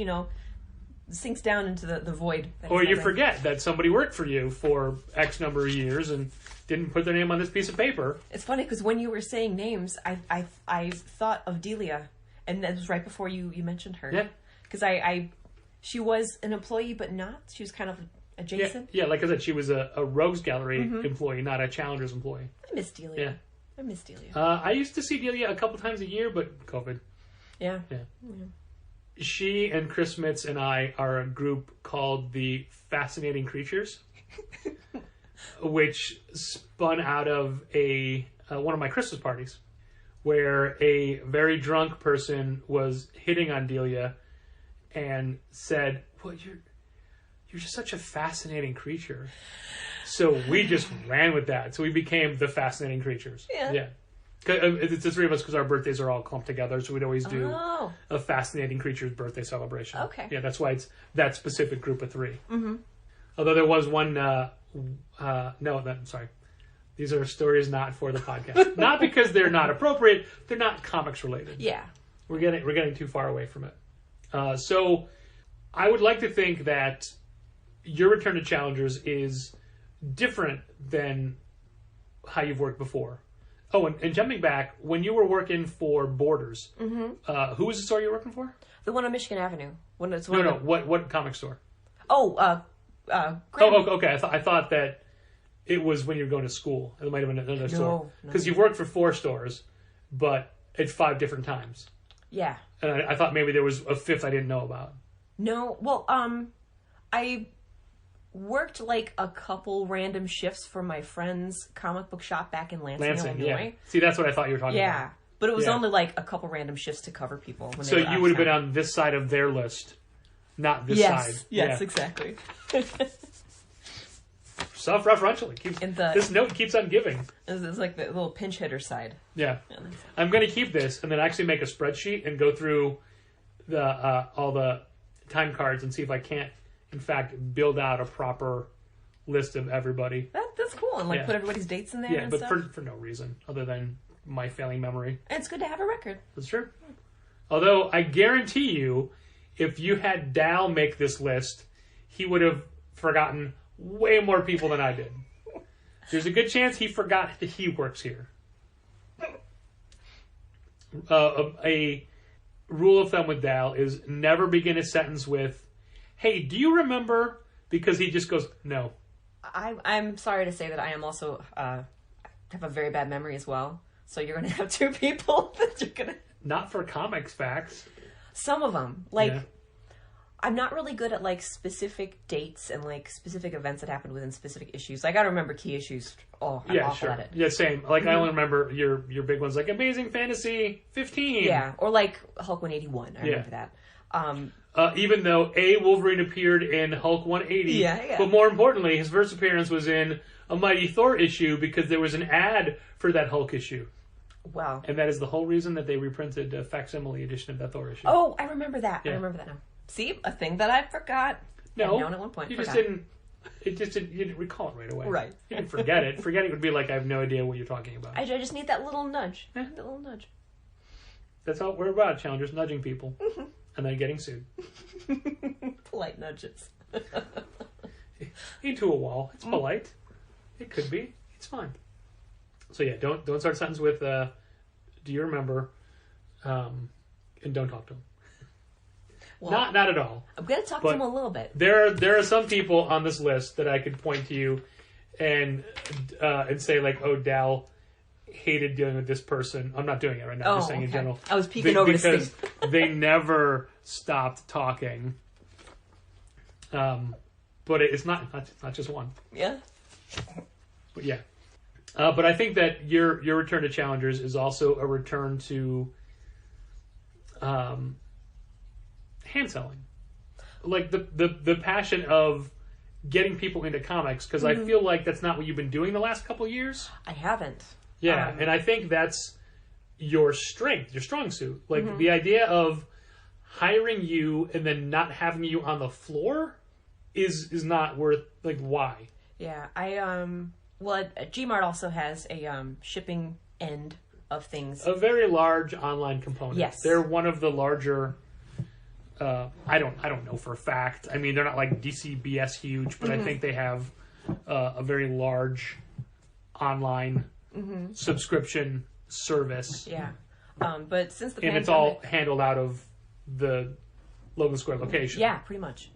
S5: sinks down into the void.
S1: Or you forget that somebody worked for you for X number of years and didn't put their name on this piece of paper.
S5: It's funny because when you were saying names, I thought of Delia, and that was right before you mentioned her.
S1: Yeah.
S5: Because she was an employee, but not. She was kind of adjacent.
S1: Yeah, like I said, she was a Rogues Gallery employee, not a Challengers employee.
S5: I miss Delia.
S1: Yeah.
S5: I miss Delia.
S1: I used to see Delia a couple times a year, but COVID.
S5: Yeah.
S1: She and Chris Mitz and I are a group called the Fascinating Creatures, which spun out of one of my Christmas parties, where a very drunk person was hitting on Delia and said, "Well, you're just such a fascinating creature." So we just ran with that. So we became the Fascinating Creatures. Yeah. It's the 3 of us because our birthdays are all clumped together. So we'd always do a Fascinating Creatures birthday celebration.
S5: Okay.
S1: Yeah, that's why it's that specific group of 3. Mm-hmm. Although there was one, I'm sorry. These are stories not for the podcast. Not because they're not appropriate. They're not comics related.
S5: Yeah.
S1: We're getting too far away from it. So I would like to think that your return to Challengers is different than how you've worked before. Oh, and jumping back, when you were working for Borders, who was the store you were working for?
S5: The one on Michigan Avenue.
S1: What comic store?
S5: Oh,
S1: Okay. I thought that it was when you were going to school. It might have been another store. Because you've worked for 4 stores, but at 5 different times.
S5: Yeah.
S1: And I thought maybe there was a 5th I didn't know about.
S5: No, well, I worked like a couple random shifts for my friend's comic book shop back in Lansing, Illinois.
S1: Yeah. See, that's what I thought you were talking about.
S5: Yeah, but it was only like a couple random shifts to cover people. When
S1: So
S5: they were
S1: you would have been on this side of their list, not this side.
S5: Yes, exactly.
S1: Self-referentially. This note keeps on giving.
S5: It's like the little pinch hitter side.
S1: Yeah. I'm going to keep this and then actually make a spreadsheet and go through the all the time cards and see if I can't, in fact, build out a proper list of everybody.
S5: That's cool. And put everybody's dates in there and
S1: but
S5: stuff.
S1: for no reason other than my failing memory.
S5: And it's good to have a record.
S1: That's true. Although I guarantee you, if you had Dal make this list, he would have forgotten way more people than I did. There's a good chance he forgot that he works here. A rule of thumb with Dal is never begin a sentence with, "Hey, do you remember?" Because he just goes, "No."
S5: I'm sorry to say that I am also have a very bad memory as well. So you're going to have 2 people that you're going to...
S1: Not for comics facts.
S5: Some of them. I'm not really good at like specific dates and like specific events that happened within specific issues. I got to remember key issues. Oh, I'm awful at it.
S1: Yeah, same. Like I only remember your big ones, like Amazing Fantasy 15.
S5: Yeah, or like Hulk 181. I remember that.
S1: Even though Wolverine appeared in Hulk 180.
S5: Yeah.
S1: But more importantly, his first appearance was in a Mighty Thor issue because there was an ad for that Hulk issue.
S5: Wow.
S1: And that is the whole reason that they reprinted a facsimile edition of that Thor issue.
S5: Oh, I remember that.
S1: Yeah.
S5: I remember that now. See, a thing that I forgot.
S1: No,
S5: I'd known at one point.
S1: You
S5: forgot.
S1: just didn't. You didn't recall it right away.
S5: Right.
S1: You didn't forget it. Forgetting would be like I have no idea what you're talking about.
S5: I just need that little nudge. That little nudge.
S1: That's all we're about, Challengers, nudging people. And then getting sued.
S5: Polite nudges.
S1: Into a wall. It's polite. It could be. It's fine. So yeah, don't start a sentence with do you remember? And don't talk to him. Well, not at all.
S5: I'm going to talk to him a little bit.
S1: There are some people on this list that I could point to you and say like, oh, Dal hated dealing with this person. I'm not doing it right now. I'm just saying in general.
S5: I was peeking over
S1: because they never stopped talking. But it's not just one.
S5: Yeah.
S1: But yeah. But I think that your return to Challengers is also a return to hand selling, like the passion of getting people into comics, because I feel like that's not what you've been doing the last couple of years.
S5: I haven't.
S1: Yeah, and I think that's your strength, your strong suit. Like the idea of hiring you and then not having you on the floor is not worth, like, why?
S5: Yeah, Gmart also has a shipping end of things.
S1: A very large online component.
S5: Yes.
S1: They're one of the larger. I don't know for a fact. I mean, they're not like DCBS huge, but I think they have a very large online subscription service.
S5: Yeah, but since the
S1: and
S5: pandemic,
S1: it's all handled out of the Logan Square location.
S5: Yeah, pretty much.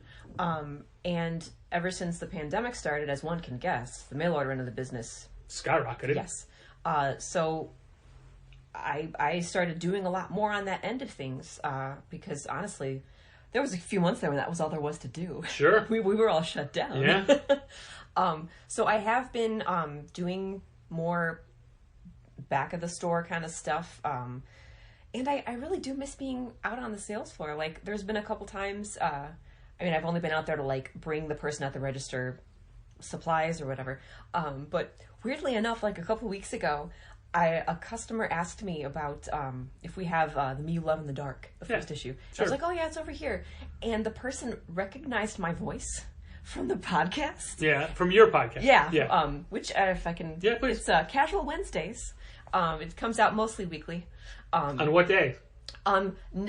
S5: And ever since the pandemic started, as one can guess, the mail order end of the business
S1: skyrocketed.
S5: Yes. So I started doing a lot more on that end of things because honestly, there was a few months there when that was all there was to do.
S1: Sure.
S5: we were all shut down.
S1: Yeah.
S5: So I have been doing more back of the store kind of stuff. And I really do miss being out on the sales floor. Like, there's been a couple times, I've only been out there to, like, bring the person at the register supplies or whatever. But weirdly enough, like a couple weeks ago, a customer asked me about if we have the Me You Love in the Dark, the first issue. Sure. I was like, oh yeah, it's over here. And the person recognized my voice from the podcast.
S1: Yeah, from your podcast.
S5: Yeah. Which, if I can...
S1: Yeah, please.
S5: It's Casual Wednesdays. It comes out mostly weekly.
S1: On what day?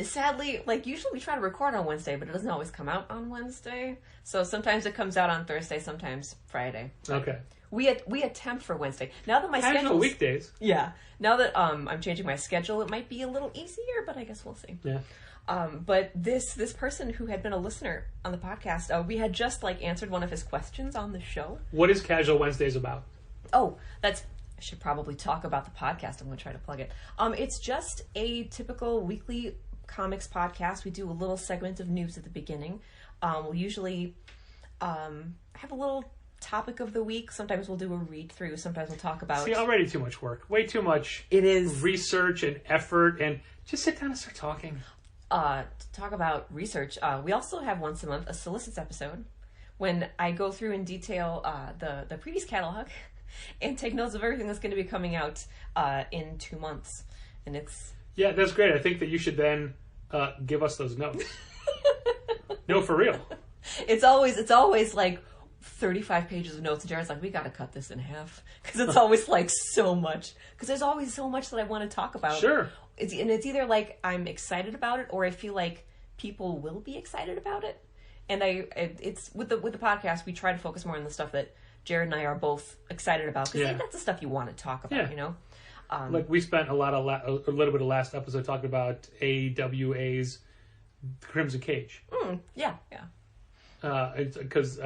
S5: Sadly, like usually we try to record on Wednesday, but it doesn't always come out on Wednesday. So sometimes it comes out on Thursday, sometimes Friday.
S1: Okay.
S5: We attempt for Wednesday. Now that my
S1: Casual
S5: schedule
S1: weekdays.
S5: Yeah. Now that I'm changing my schedule, it might be a little easier, but I guess we'll see.
S1: Yeah.
S5: But this person who had been a listener on the podcast, we had just like answered one of his questions on the show.
S1: What is Casual Wednesdays about?
S5: Oh, I should probably talk about the podcast. I'm going to try to plug it. It's just a typical weekly comics podcast. We do a little segment of news at the beginning. We'll usually have a little topic of the week. Sometimes we'll do a read through. Sometimes we'll talk about...
S1: See, already too much work. Way too much
S5: It is.
S1: research and effort, and just sit down and start talking.
S5: To talk about research, we also have once a month a solicits episode when I go through in detail the previous catalog and take notes of everything that's going to be coming out in 2 months. And it's...
S1: Yeah, that's great. I think that you should then give us those notes. No, for real.
S5: It's always like 35 pages of notes, and Jared's like, we got to cut this in half because it's always like so much. Because there's always so much that I want to talk about.
S1: Sure.
S5: It's either like I'm excited about it, or I feel like people will be excited about it. And it's with the podcast, we try to focus more on the stuff that Jared and I are both excited about, because that's the stuff you want to talk about, you know.
S1: Like we spent a little bit of last episode talking about AWA's Crimson Cage.
S5: Yeah.
S1: Because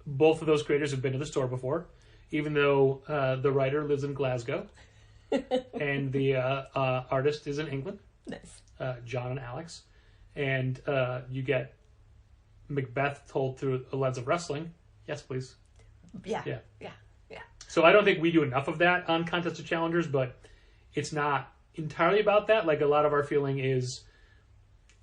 S1: both of those creators have been to the store before, even though the writer lives in Glasgow and the artist is in England.
S5: Nice.
S1: John and Alex. And you get Macbeth told through a lens of wrestling. Yes, please.
S5: Yeah.
S1: So I don't think we do enough of that on Contest of Challengers, but it's not entirely about that. Like, a lot of our feeling is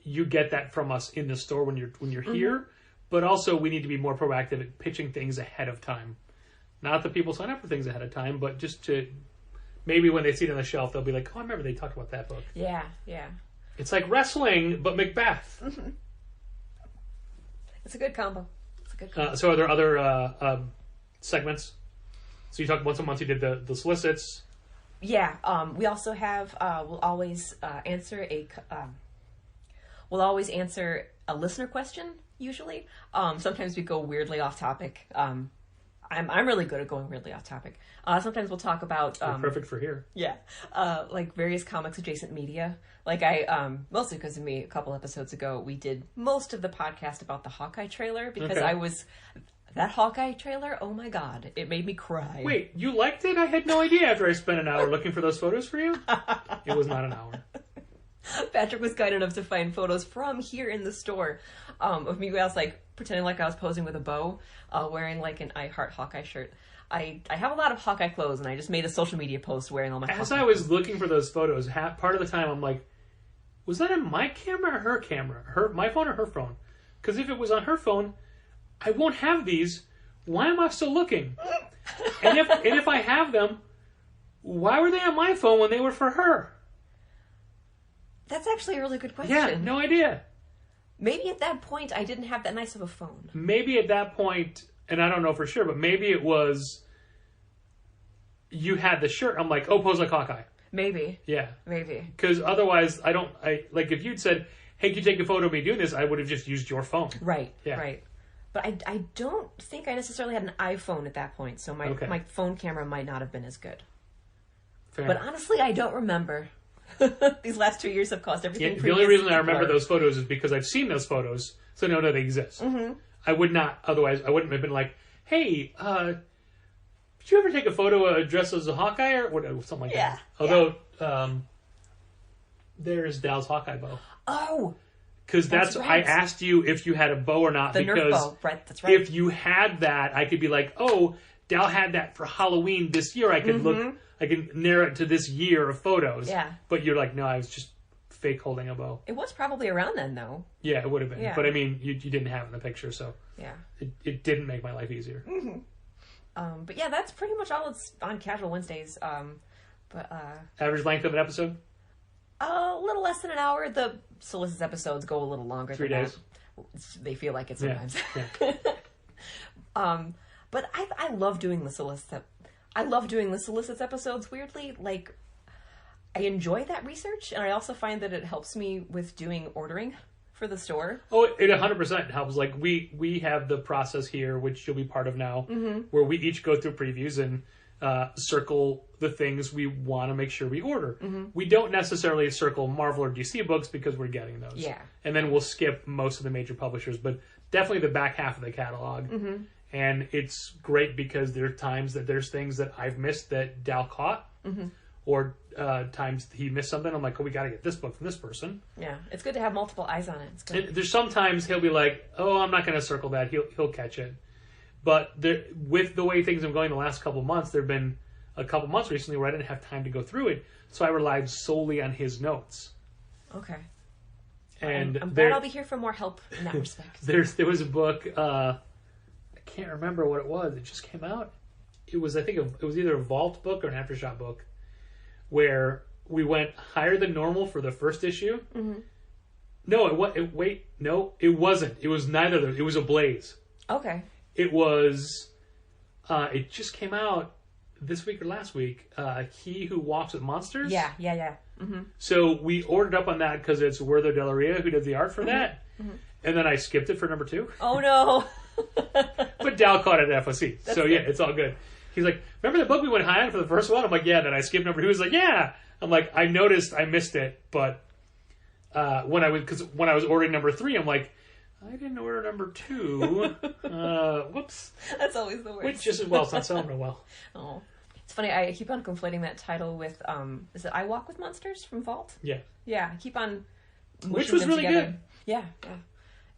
S1: you get that from us in the store when you're here, but also we need to be more proactive at pitching things ahead of time. Not that people sign up for things ahead of time, but just to maybe when they see it on the shelf, they'll be like, oh, I remember they talked about that book.
S5: Yeah.
S1: It's like wrestling, but Macbeth.
S5: It's a good combo.
S1: So are there other segments? So you talk once a month, you did the solicits.
S5: Yeah. We also have, we'll always answer a listener question, usually. Sometimes we go weirdly off topic. I'm really good at going weirdly off topic. Sometimes we'll talk about...
S1: perfect for here.
S5: Yeah. Like various comics adjacent media. Like mostly because of me, a couple episodes ago, we did most of the podcast about the Hawkeye trailer because that Hawkeye trailer, oh my God, it made me cry.
S1: Wait, you liked it? I had no idea after I spent an hour looking for those photos for you. It was not an hour.
S5: Patrick was kind enough to find photos from here in the store of me. I was like pretending like I was posing with a bow, wearing like an I Heart Hawkeye shirt. I have a lot of Hawkeye clothes, and I just made a social media post wearing all my
S1: As
S5: Hawkeye
S1: I was looking for those photos, part of the time I'm like, was that in my camera or her camera? My phone or her phone? Because if it was on her phone, I won't have these. Why am I still looking? And if I have them, why were they on my phone when they were for her?
S5: That's actually a really good question.
S1: Yeah, no idea.
S5: Maybe at that point I didn't have that nice of a phone.
S1: Maybe at that point, and I don't know for sure, but maybe it was you had the shirt. I'm like, oh, pose like Hawkeye.
S5: Maybe.
S1: Yeah.
S5: Maybe.
S1: Because otherwise, like if you'd said, hey, can you take a photo of me doing this? I would have just used your phone.
S5: Right.
S1: Yeah.
S5: Right. But I don't think I necessarily had an iPhone at that point, so my phone camera might not have been as good.
S1: Fair
S5: But
S1: enough.
S5: honestly, I don't remember. These last 2 years have caused everything.
S1: The only reason I remember those photos is because I've seen those photos, so I know that they exist. Mm-hmm. I would not, otherwise, I wouldn't have been like, hey, did you ever take a photo dressed as a Hawkeye or whatever, something like that? Although, there's Dal's Hawkeye bow.
S5: Oh!
S1: Because that's
S5: right.
S1: I asked you if you had a bow or not.
S5: The
S1: because
S5: Nerf bow, right? That's right.
S1: If you had that, I could be like, oh, Dal had that for Halloween this year. I could look, I can narrow it to this year of photos.
S5: Yeah.
S1: But you're like, no, I was just fake holding a bow.
S5: It was probably around then, though.
S1: Yeah, it would have been.
S5: Yeah.
S1: But I mean, you didn't have it in the picture, so
S5: Yeah.
S1: it didn't make my life easier.
S5: But yeah, that's pretty much all it's on Casual Wednesdays.
S1: Average length of an episode?
S5: A little less than an hour. The solicits episodes go a little longer
S1: 3
S5: than
S1: days.
S5: that. They feel like it sometimes.
S1: Yeah.
S5: But I love doing the solicits. I love doing the solicits episodes. Weirdly, like I enjoy that research, and I also find that it helps me with doing ordering for the store.
S1: Oh, it 100% helps. Like we have the process here, which you'll be part of now, where we each go through previews and circle the things we want to make sure we order. We don't necessarily circle Marvel or DC books because we're getting those.
S5: Yeah.
S1: And then we'll skip most of the major publishers, but definitely the back half of the catalog. And it's great because there are times that there's things that I've missed that Dal caught, or times he missed something. I'm like, oh, we got to get this book from this person.
S5: Yeah, it's good to have multiple eyes on it. It's good.
S1: And there's sometimes he'll be like, oh, I'm not going to circle that. He'll catch it. But with the way things have been going the last couple of months, there have been a couple months recently where I didn't have time to go through it, so I relied solely on his notes.
S5: Okay.
S1: And
S5: I'm glad I'll be here for more help in that respect.
S1: There was a book, I can't remember what it was. It just came out. It was, I think, it was either a Vault book or an Aftershock book, where we went higher than normal for the first issue. No, it wasn't. It was neither of those. It was Ablaze.
S5: Okay.
S1: It was, it just came out this week or last week, He Who Walks with Monsters.
S5: Yeah.
S1: So we ordered up on that because it's Werther Delaria who did the art for that. And then I skipped it for number 2.
S5: Oh, no.
S1: But Dal caught it at FOC. So yeah, it's all good. He's like, remember the book we went high on for the first one? I'm like, yeah. Then I skipped number 2. He's like, yeah. I'm like, I noticed I missed it. But when I was ordering number 3, I'm like, I didn't order number 2. Whoops.
S5: That's always the worst.
S1: Which just as well, it's not selling real well.
S5: Oh. It's funny, I keep on conflating that title with, is it I Walk with Monsters from Vault?
S1: Yeah.
S5: Yeah, I keep on
S1: Which
S5: mushing
S1: was
S5: them
S1: really
S5: together.
S1: good.
S5: Yeah.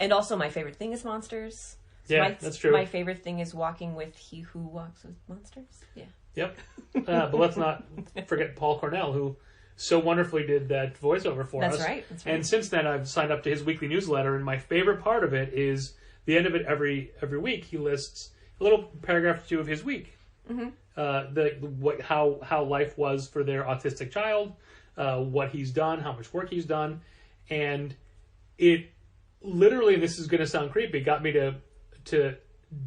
S5: And also my favorite thing is monsters. So
S1: Yeah, that's true.
S5: My favorite thing is walking with He Who Walks with Monsters. Yeah.
S1: Yep. But let's not forget Paul Cornell, who so wonderfully did that voiceover for us.
S5: That's right.
S1: And since then, I've signed up to his weekly newsletter, and my favorite part of it is the end of it every week. He lists a little paragraph or two of his week. How life was for their autistic child, what he's done, how much work he's done, and it literally, this is going to sound creepy, got me to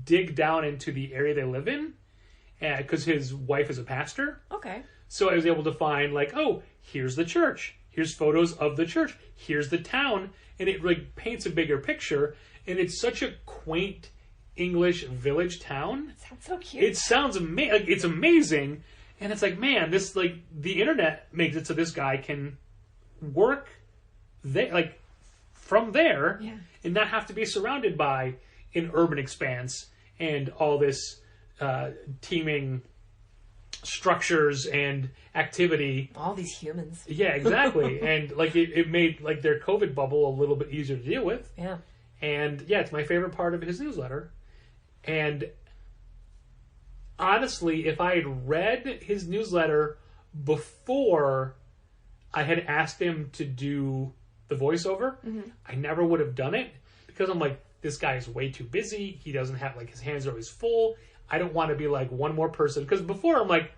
S1: dig down into the area they live in, because his wife is a pastor.
S5: Okay.
S1: So I was able to find, like, oh, here's the church. Here's photos of the church. Here's the town. And it like paints a bigger picture. And it's such a quaint English village town.
S5: It sounds so cute.
S1: It sounds it's amazing. And it's like, man, this, like, the internet makes it so this guy can work from there, and not have to be surrounded by an urban expanse and all this teeming structures and activity.
S5: All these humans.
S1: Yeah, exactly. And like it made like their COVID bubble a little bit easier to deal with.
S5: Yeah.
S1: And yeah, it's my favorite part of his newsletter. And honestly, if I had read his newsletter before I had asked him to do the voiceover, I never would have done it, because I'm like, this guy is way too busy. He doesn't have, like, his hands are always full. I don't want to be like one more person. Because before, I'm like,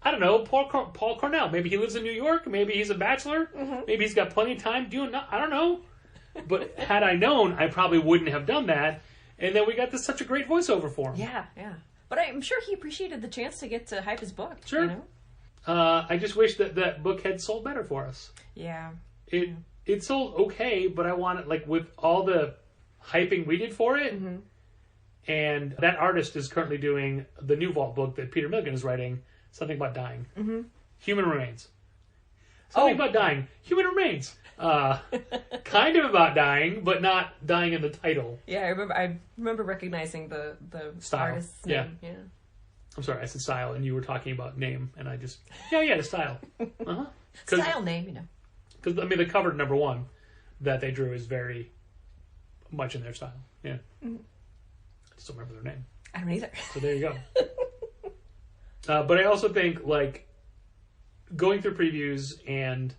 S1: I don't know, Paul Cornell. Maybe he lives in New York. Maybe he's a bachelor. Maybe he's got plenty of time doing that. I don't know. But had I known, I probably wouldn't have done that. And then we got such a great voiceover for him.
S5: Yeah. But I'm sure he appreciated the chance to get to hype his book.
S1: Sure.
S5: You know?
S1: I just wish that book had sold better for us.
S5: Yeah.
S1: It sold okay, but I want it, like, with all the hyping we did for it. And that artist is currently doing the new Vault book that Peter Milligan is writing, something about dying. Human Remains. Something about dying. Human Remains. Kind of about dying, but not dying in the title.
S5: Yeah, I remember recognizing the
S1: Style.
S5: artist's
S1: Yeah.
S5: name. Yeah.
S1: I'm sorry, I said style, and you were talking about name, and I just... Yeah, the style.
S5: Style name, you know.
S1: Because, I mean, the cover number 1 that they drew is very much in their style. Yeah. I just don't remember their name.
S5: I don't either.
S1: So there you go. But I also think, like, going through previews and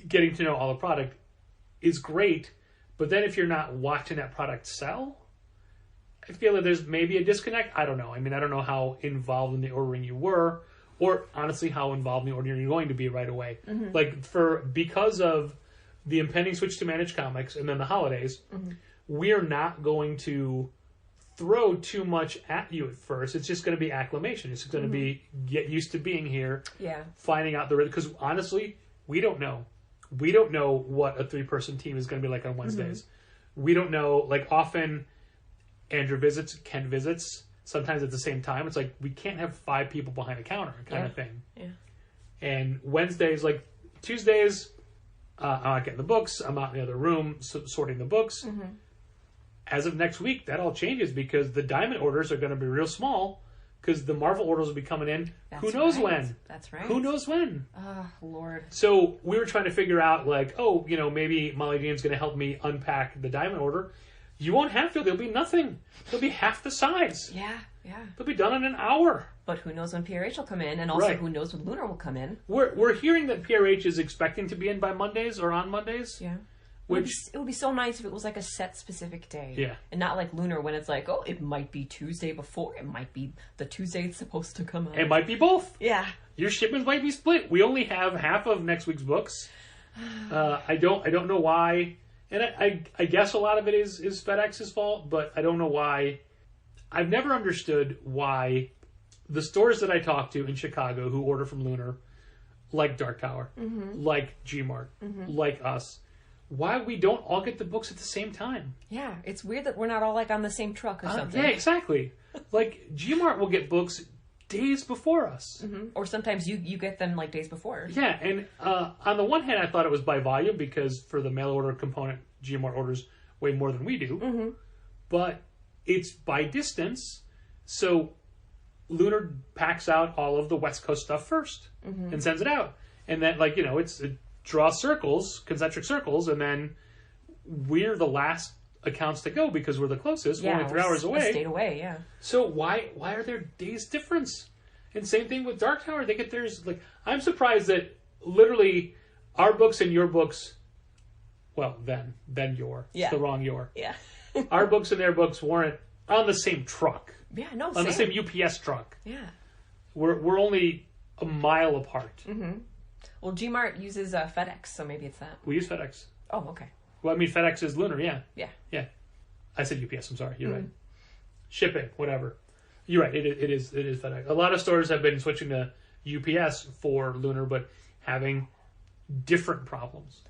S1: getting to know all the product is great, but then if you're not watching that product sell, I feel that there's maybe a disconnect. I don't know. I mean, I don't know how involved in the ordering you were, or honestly how involved in the ordering you're going to be right away. Like, because of the impending switch to Managed Comics and then the holidays, we're not going to throw too much at you at first. It's just going to be acclimation. It's going to be get used to being here,
S5: Yeah.
S1: finding out the rhythm. Because honestly, we don't know. We don't know what a 3-person team is going to be like on Wednesdays. We don't know. Like often, Andrew visits, Ken visits. Sometimes at the same time. It's like we can't have 5 people behind a counter kind of thing.
S5: Yeah.
S1: And Wednesdays, like Tuesdays, I'm not getting the books. I'm out in the other room sorting the books. As of next week, that all changes because the Diamond orders are going to be real small because the Marvel orders will be coming in. Who knows when?
S5: That's right.
S1: Who knows when?
S5: Oh, Lord.
S1: So we were trying to figure out, like, oh, you know, maybe Molly Jean's going to help me unpack the Diamond order. You won't have to. There'll be nothing. There'll be half the size.
S5: Yeah, yeah.
S1: They'll be done in an hour.
S5: But who knows when PRH will come in, and also
S1: Right.
S5: who knows when Lunar will come in.
S1: We're hearing that PRH is expecting to be in by Mondays or on Mondays.
S5: Yeah.
S1: Which
S5: It would be so nice if it was like a set specific day.
S1: Yeah.
S5: And not like Lunar when it's like, oh, it might be Tuesday before. It might be the Tuesday it's supposed to come out.
S1: it might be both.
S5: Yeah.
S1: Your shipments might be split. We only have half of next week's books. I don't know why, and I guess a lot of it is FedEx's fault, but I don't know why. I've never understood why the stores that I talk to in Chicago who order from Lunar, like Dark Tower, like Gmart, like us, why we don't all get the books at the same time.
S5: Yeah. It's weird that we're not all like on the same truck or something.
S1: Yeah, exactly. Like Gmart will get books days before us.
S5: Or sometimes you get them like days before.
S1: Yeah, and on the one hand, I thought it was by volume because for the mail order component, Gmart orders way more than we do. But it's by distance, so Lunar packs out all of the West Coast stuff first and sends it out, and then it draws circles, concentric circles, and then we're the last accounts to go because we're the closest. We're only 3 hours
S5: A
S1: away.
S5: state away, yeah.
S1: So why are there days difference? And same thing with Dark Tower. They get theirs. Like I'm surprised that literally our books and your books. Well, then your.
S5: Yeah.
S1: It's the wrong your.
S5: Yeah.
S1: Our books and their books weren't on the same truck.
S5: Yeah, no,
S1: On the same UPS truck.
S5: Yeah.
S1: We're only a mile apart.
S5: Well, Gmart uses FedEx, so maybe it's that.
S1: We use FedEx.
S5: Oh, okay.
S1: Well, I mean FedEx is Lunar. Yeah.
S5: Yeah.
S1: Yeah. I said UPS. I'm sorry. You're right. Shipping, whatever. You're right. It is FedEx. A lot of stores have been switching to UPS for Lunar, but having different problems.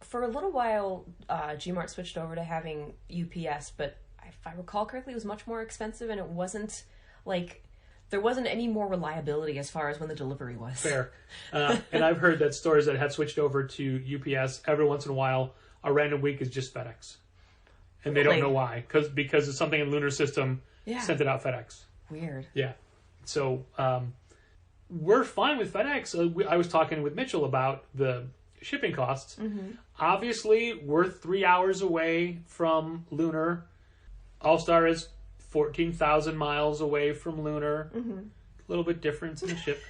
S5: For a little while, Gmart switched over to having UPS, but if I recall correctly, it was much more expensive, and it wasn't like there wasn't any more reliability as far as when the delivery was.
S1: Fair. And I've heard that stores that have switched over to UPS, every once in a while, a random week is just FedEx. And they don't
S5: Really?
S1: know why. Because it's something in Lunar system sent it out FedEx.
S5: Weird.
S1: Yeah. So we're fine with FedEx. I was talking with Mitchell about the shipping costs. Obviously, we're 3 hours away from Lunar. All-Star is 14,000 miles away from Lunar. A little bit difference in the ship.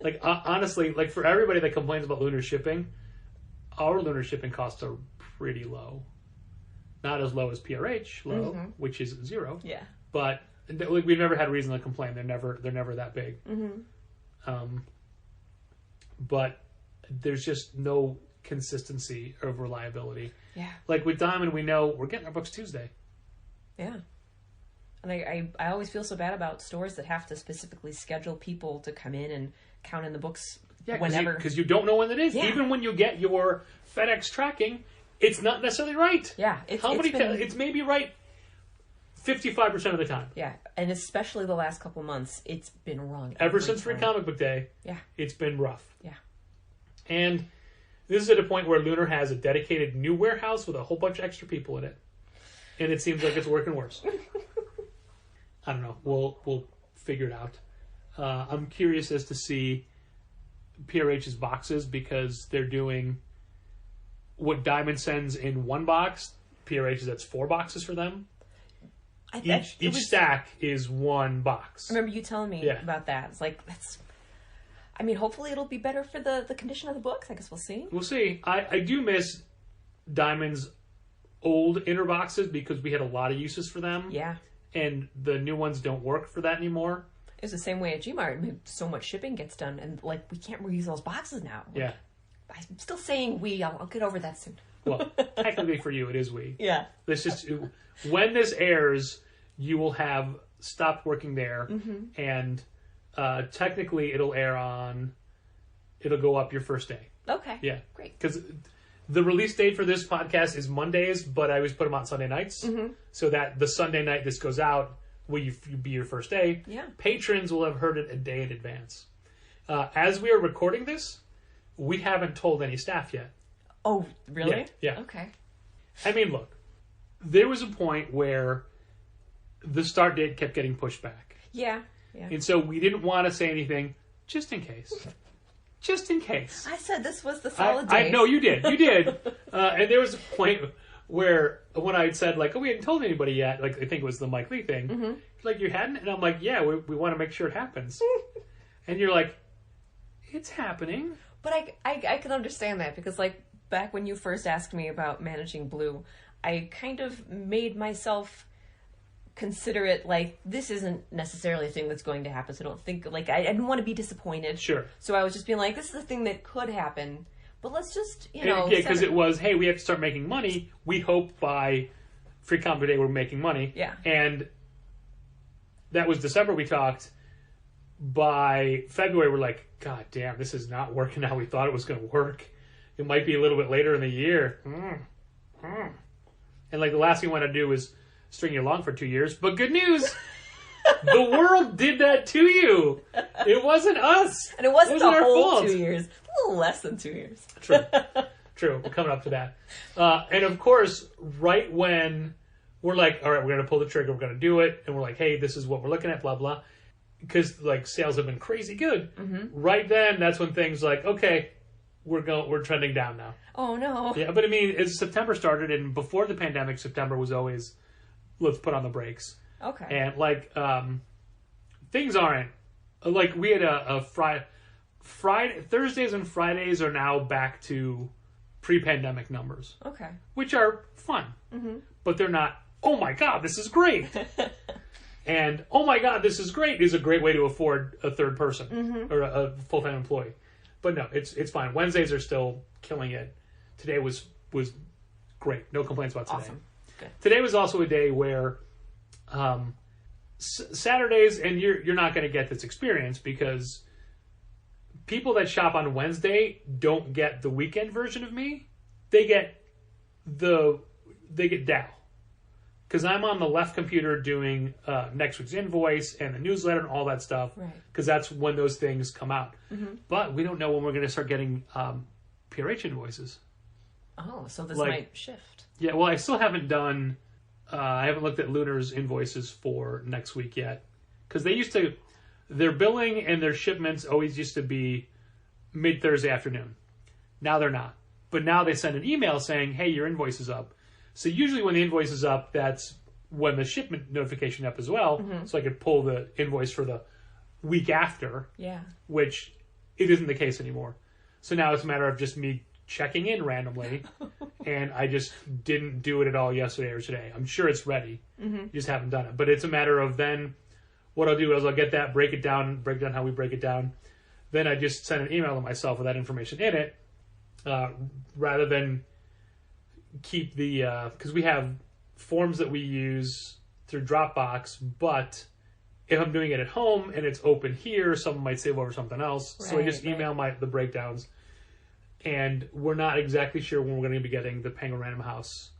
S1: Like, honestly, like for everybody that complains about Lunar shipping, our Lunar shipping costs are pretty low. Not as low as PRH, which is 0.
S5: Yeah.
S1: But like, we've never had reason to complain. They're never that big. But there's just no consistency of reliability.
S5: Yeah.
S1: Like with Diamond, we know we're getting our books Tuesday.
S5: Yeah. And I always feel so bad about stores that have to specifically schedule people to come in and count in the books whenever.
S1: Because you don't know when it is.
S5: Yeah.
S1: Even when you get your FedEx tracking, it's not necessarily right.
S5: Yeah.
S1: It's maybe right 55% of the time.
S5: Yeah, and especially the last couple months, it's been wrong.
S1: Ever
S5: every
S1: since Free
S5: time.
S1: Comic Book Day,
S5: Yeah.
S1: it's been rough.
S5: Yeah.
S1: And this is at a point where Lunar has a dedicated new warehouse with a whole bunch of extra people in it. And it seems like it's working worse. I don't know. We'll figure it out. I'm curious as to see PRH's boxes because they're doing what Diamond sends in one box. PRH that's 4 boxes for them. Each stack is 1 box.
S5: I remember you telling me about that. It's like, hopefully it'll be better for the condition of the books. I guess we'll see.
S1: We'll see. I do miss Diamond's old inner boxes because we had a lot of uses for them.
S5: Yeah.
S1: And the new ones don't work for that anymore.
S5: It's the same way at Gmart. I mean, so much shipping gets done, and we can't reuse those boxes now.
S1: Yeah.
S5: I'm still saying I'll get over that soon.
S1: Well, technically for you, it is we.
S5: Yeah.
S1: This just when this airs, you will have stopped working there, and technically it'll go up your first day.
S5: Okay.
S1: Yeah,
S5: Great.
S1: because the release date for this podcast is Mondays, but I always put them on Sunday nights, so that the Sunday night this goes out will be your first day.
S5: Yeah.
S1: Patrons will have heard it a day in advance. As we are recording this, we haven't told any staff yet.
S5: Oh, really?
S1: Yeah.
S5: Okay.
S1: I mean, look, there was a point where the start date kept getting pushed back.
S5: Yeah. Yeah.
S1: And so we didn't want to say anything just in case. Just in case.
S5: I said this was the solid date.
S1: No, you did. You did. And there was a point where when I had said, like, oh, we hadn't told anybody yet, like, I think it was the Mike Lee thing. Like, you hadn't? And I'm like, yeah, we want to make sure it happens. And you're like, it's happening.
S5: But I can understand that because, like, back when you first asked me about managing Blue, I kind of made myself consider it like this isn't necessarily a thing that's going to happen. So I don't think, like, I didn't want to be disappointed.
S1: Sure.
S5: So I was just being like, this is a thing that could happen. But let's just,
S1: Yeah, because it was, hey, we have to start making money. We hope by Free Comic Day we're making money.
S5: Yeah.
S1: And that was December we talked. By February, we're like, God damn, this is not working how we thought it was going to work. It might be a little bit later in the year. And like the last thing we want to do is string you along for 2 years. But good news, the world did that to you. It wasn't us.
S5: And it wasn't the
S1: our
S5: whole
S1: fault.
S5: 2 years. A little less than 2 years.
S1: True. We're coming up to that. And of course, right when we're like, all right, we're going to pull the trigger, we're going to do it. And we're like, hey, this is what we're looking at, blah, blah. Because like sales have been crazy good. Right then, that's when things like, okay, we're trending down now.
S5: Oh, no.
S1: Yeah, but I mean, as September started, and before the pandemic, September was always, let's put on the brakes.
S5: Okay.
S1: And like, things aren't, like we had a Friday, Thursdays and Fridays are now back to pre-pandemic numbers,
S5: Okay.
S1: which are fun, but they're not, oh my God, this is great. And, oh my God, this is great is a great way to afford a third person or a full-time employee. But no, it's fine. Wednesdays are still killing it. Today was great. No complaints about today.
S5: Awesome. Good.
S1: Today was also a day where Saturdays, and you're not going to get this experience because people that shop on Wednesday don't get the weekend version of me. They get Dow. Because I'm on the left computer doing next week's invoice and the newsletter and all that stuff.
S5: Right.
S1: Because that's when those things come out. But we don't know when we're going to start getting PRH invoices.
S5: Oh, so this
S1: Like-
S5: might shift.
S1: Yeah, well, I still haven't done... I haven't looked at Lunar's invoices for next week yet. Because they used to... Their billing and their shipments always used to be mid-Thursday afternoon. Now they're not. But now they send an email saying, hey, your invoice is up. So usually when the invoice is up, that's when the shipment notification up as well. So I could pull the invoice for the week after,
S5: Yeah.
S1: which it isn't the case anymore. So now it's a matter of just me checking in randomly, and I just didn't do it at all yesterday or today. I'm sure it's ready. You just haven't done it. But it's a matter of then what I'll do is I'll get that, break down how we break it down. Then I just send an email to myself with that information in it, rather than keep the because we have forms that we use through Dropbox, but if I'm doing it at home and it's open here, someone might save over something else. So I just email the breakdowns, and we're not exactly sure when we're going to be getting the Penguin Random House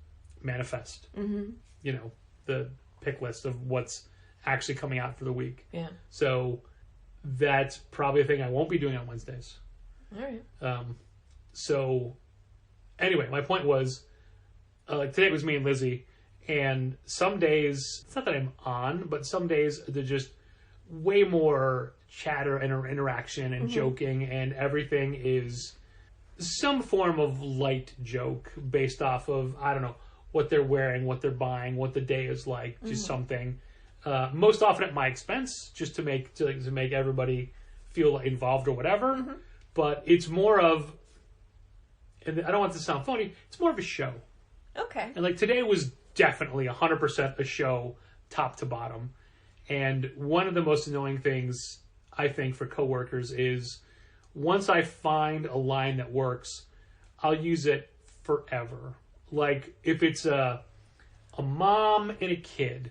S1: manifest. You know, the pick list of what's actually coming out for the week.
S5: Yeah.
S1: So that's probably a thing I won't be doing on Wednesdays.
S5: All right.
S1: So anyway, my point was, today it was me and Lizzie, and some days, it's not that I'm on, but some days they're just way more chatter and interaction and joking, and everything is some form of light joke based off of, I don't know, what they're wearing, what they're buying, what the day is like, just something. Most often at my expense, just to make everybody feel involved or whatever. But it's more of, and I don't want this to sound phony, it's more of a show.
S5: Okay.
S1: And like today was definitely 100% a show, top to bottom. And one of the most annoying things I think for coworkers is once I find a line that works, I'll use it forever. Like, if it's a mom and a kid,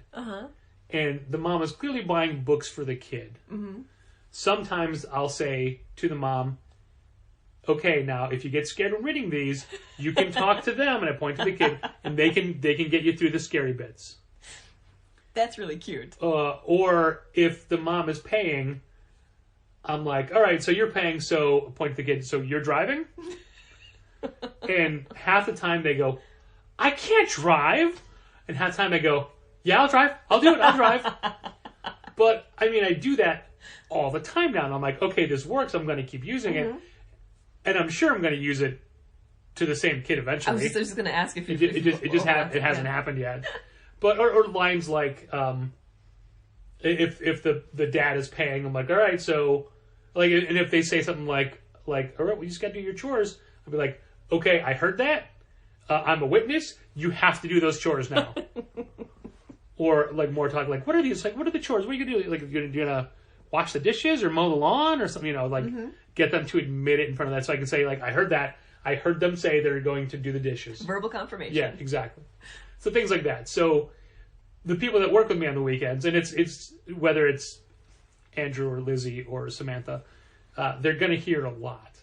S1: and the mom is clearly buying books for the kid, sometimes I'll say to the mom, okay, now, if you get scared when reading these, you can talk to them, and I point to the kid, and they can get you through the scary bits.
S5: That's really cute.
S1: Or if the mom is paying, I'm like, all right, so you're paying, so point to the kid, so you're driving? And half the time they go, I can't drive. And half the time I go, yeah, I'll drive. I'll do it. I'll drive. But, I mean, I do that all the time now. And I'm like, okay, this works. I'm going to keep using it. And I'm sure I'm going to use it to the same kid eventually.
S5: I was just going to ask if you...
S1: It hasn't happened yet. But, or lines like, if the dad is paying, I'm like, all right, so, like, and if they say something like, all right, well, you just got to do your chores. I'll be like, okay, I heard that. I'm a witness. You have to do those chores now. Or like more talk like, what are these? Like, what are the chores? What are you gonna do? Like, you're gonna wash the dishes or mow the lawn or something? You know, like get them to admit it in front of that, so I can say like, I heard that. I heard them say they're going to do the dishes.
S5: Verbal confirmation.
S1: Yeah, exactly. So things like that. So the people that work with me on the weekends, and it's whether it's Andrew or Lizzie or Samantha, they're gonna hear a lot.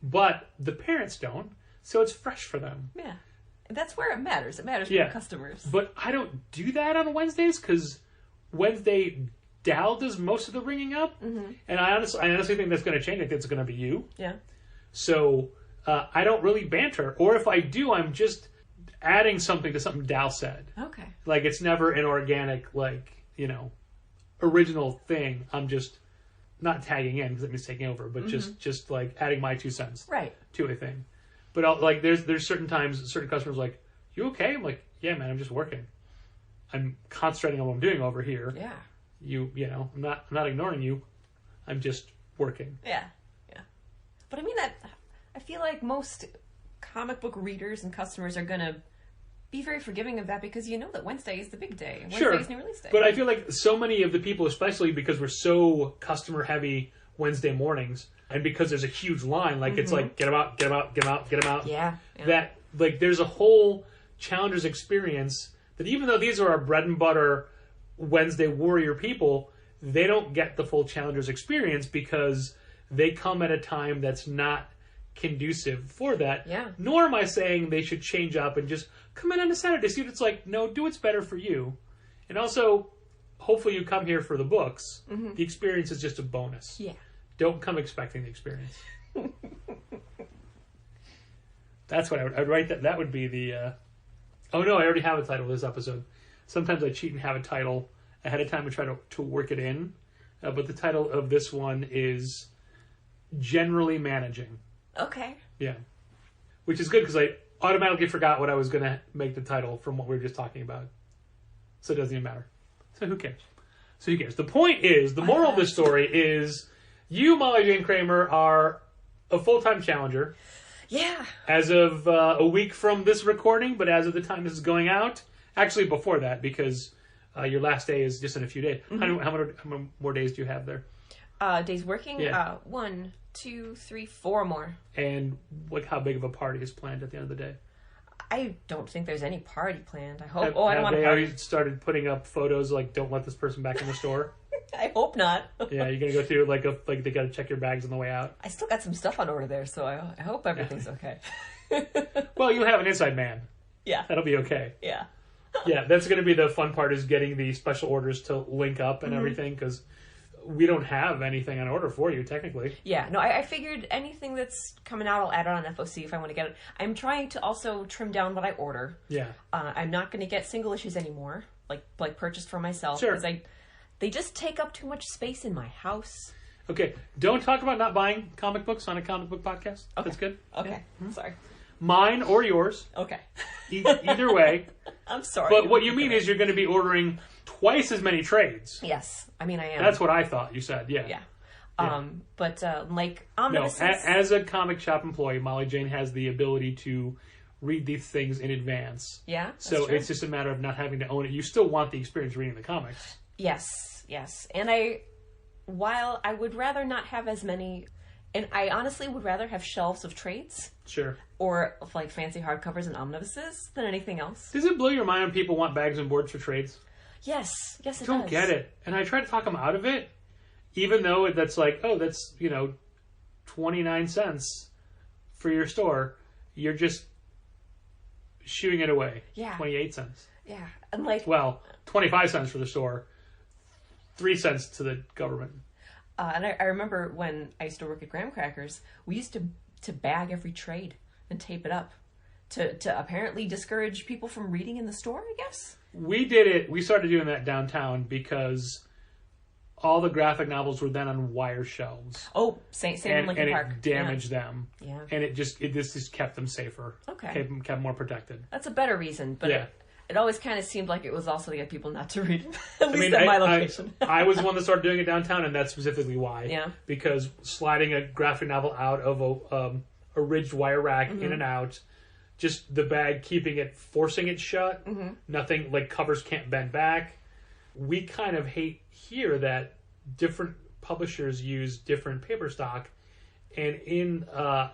S1: But the parents don't. So it's fresh for them. Yeah.
S5: That's where it matters. It matters for the customers.
S1: But I don't do that on Wednesdays because Wednesday, Dal does most of the ringing up. And I honestly think that's going to change. I think it's going to be you.
S5: Yeah.
S1: So I don't really banter. Or if I do, I'm just adding something to something Dal said.
S5: Okay.
S1: Like, it's never an organic, like, you know, original thing. I'm just not tagging in because that means taking over, but just like adding my 2 cents to a thing. But like, there's certain times, certain customers are like, you okay? I'm like, yeah, man, I'm just working. I'm concentrating on what I'm doing over here.
S5: Yeah.
S1: You know, I'm not ignoring you. I'm just working.
S5: Yeah. But I mean I feel like most comic book readers and customers are gonna be very forgiving of that because you know that Wednesday is the big day. Wednesday is new release day.
S1: But I feel like so many of the people, especially because we're so customer heavy Wednesday mornings, and because there's a huge line, like it's like, get them out.
S5: Yeah.
S1: That, like, there's a whole Challengers experience that even though these are our bread and butter Wednesday warrior people, they don't get the full Challengers experience because they come at a time that's not conducive for that.
S5: Yeah.
S1: Nor am I saying they should change up and just come in on a Saturday. See what it's like. No, do what's better for you. And also, hopefully you come here for the books. The experience is just a bonus.
S5: Yeah.
S1: Don't come expecting the experience. That's what I would write. That would be the... Oh, no, I already have a title for this episode. Sometimes I cheat and have a title ahead of time and try to work it in. But the title of this one is Generally Managing.
S5: Okay.
S1: Yeah. Which is good because I automatically forgot what I was going to make the title from what we were just talking about. So it doesn't even matter. So who cares? The point is, the moral of this story is... You, Molly Jane Kramer, are a full-time challenger.
S5: Yeah.
S1: As of a week from this recording, but as of the time this is going out. Actually, before that, because your last day is just in a few days. How many more days do you have there?
S5: Days working?
S1: Yeah.
S5: 1, 2, 3, 4 more.
S1: And how big of a party is planned at the end of the day?
S5: I don't think there's any party planned. I hope. I don't want to party.
S1: Have they already started putting up photos like, don't let this person back in the store?
S5: I hope not.
S1: Yeah, you're gonna go through like they gotta check your bags on the way out.
S5: I still got some stuff on order there, so I hope everything's okay.
S1: Well, you have an inside man.
S5: Yeah,
S1: that'll be okay.
S5: Yeah,
S1: yeah, that's gonna be the fun part is getting the special orders to link up and everything because we don't have anything on order for you technically.
S5: Yeah, no, I figured anything that's coming out, I'll add it on FOC if I want to get it. I'm trying to also trim down what I order.
S1: Yeah,
S5: I'm not going to get single issues anymore, like purchased for myself.
S1: Sure.
S5: Because they just take up too much space in my house.
S1: Okay, don't talk about not buying comic books on a comic book podcast.
S5: Okay.
S1: That's good.
S5: Okay, sorry.
S1: Mine or yours.
S5: Okay.
S1: Either way.
S5: I'm sorry.
S1: But what you mean is you're going to be ordering twice as many trades.
S5: Yes, I mean I am.
S1: That's what I thought you said. Yeah.
S5: Yeah. But like omnibuses.
S1: No, as a comic shop employee, Molly Jane has the ability to read these things in advance.
S5: Yeah.
S1: So it's just a matter of not having to own it. You still want the experience reading the comics.
S5: Yes. And while I would rather not have as many And I honestly would rather have shelves of trades
S1: Sure.
S5: or of like fancy hardcovers and omnibuses than anything else.
S1: Does it blow your mind when people want bags and boards for trades?
S5: Yes, it
S1: I don't
S5: does.
S1: get it. And I try to talk them out of it, even though that's like, oh, that's, 29 cents for your store. You're just shooing it away.
S5: Yeah.
S1: 28 cents.
S5: Yeah, and like,
S1: Well, 25 cents for the store, 3 cents to the government.
S5: and I remember when I used to work at Graham Crackers, we used to bag every trade and tape it up to apparently discourage people from reading in the store, I guess.
S1: We did it. We started doing that downtown because all the graphic novels were then on wire shelves.
S5: Oh, same in
S1: And
S5: Lincoln Park.
S1: it damaged them.
S5: Yeah.
S1: And this just kept them safer.
S5: Okay.
S1: Kept them more protected.
S5: That's a better reason, but
S1: Yeah.
S5: it always kind of seemed like it was also to get people not to read, at least at my location.
S1: I was the one that started doing it downtown, and that's specifically why.
S5: Yeah.
S1: Because sliding a graphic novel out of a ridged wire rack
S5: Mm-hmm.
S1: in and out, just the bag keeping it, forcing it shut.
S5: Mm-hmm.
S1: Nothing, like covers can't bend back. We kind of hate here that different publishers use different paper stock, and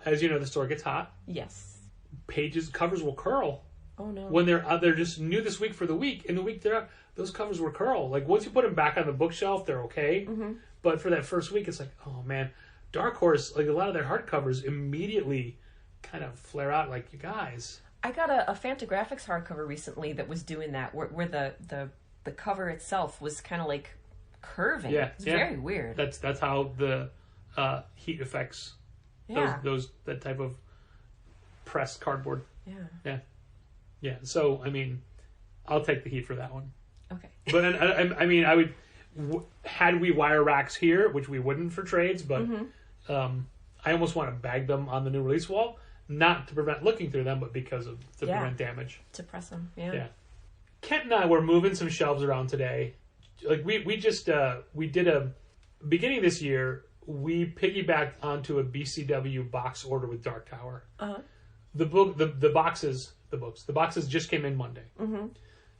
S1: as you know, the store gets hot.
S5: Yes.
S1: Covers will curl.
S5: Oh no.
S1: When they're just new this week for the week, and the week they're out, those covers will curl. Like once you put them back on the bookshelf, they're okay.
S5: Mm-hmm.
S1: But for that first week, it's like, oh man, Dark Horse, like a lot of their hardcovers immediately kind of flare out. Like, you guys,
S5: I got a Fantagraphics hardcover recently that was doing that, where the cover itself was kind of like curving.
S1: Yeah,
S5: It's
S1: yeah.
S5: very weird.
S1: that's how the heat affects
S5: Yeah.
S1: that type of pressed cardboard.
S5: Yeah.
S1: Yeah. So I mean, I'll take the heat for that one.
S5: Okay.
S1: But I mean, I would had we wire racks here, which we wouldn't for trades, but
S5: Mm-hmm.
S1: I almost want to bag them on the new release wall, not to prevent looking through them, but to prevent damage.
S5: To press them. Yeah.
S1: Yeah. Kent and I were moving some shelves around today. Like we just we did a beginning this year. We piggybacked onto a BCW box order with Dark Tower.
S5: Uh-huh.
S1: The boxes just came in Monday.
S5: Mm-hmm.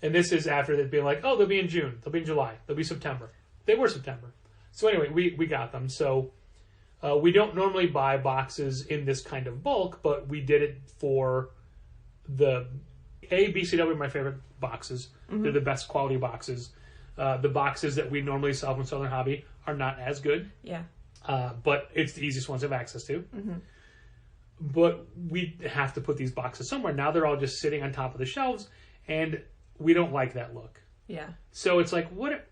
S1: And this is after they'd been like, oh, they'll be in June, they'll be in July, they'll be September. They were September. So anyway, we got them. So we don't normally buy boxes in this kind of bulk, but we did it for BCW are my favorite boxes.
S5: Mm-hmm.
S1: They're the best quality boxes. The boxes that we normally sell from Southern Hobby are not as good,
S5: Yeah.
S1: but it's the easiest ones to have access to.
S5: Mm-hmm.
S1: But we have to put these boxes somewhere. Now they're all just sitting on top of the shelves, and we don't like that look.
S5: Yeah.
S1: So it's like, what?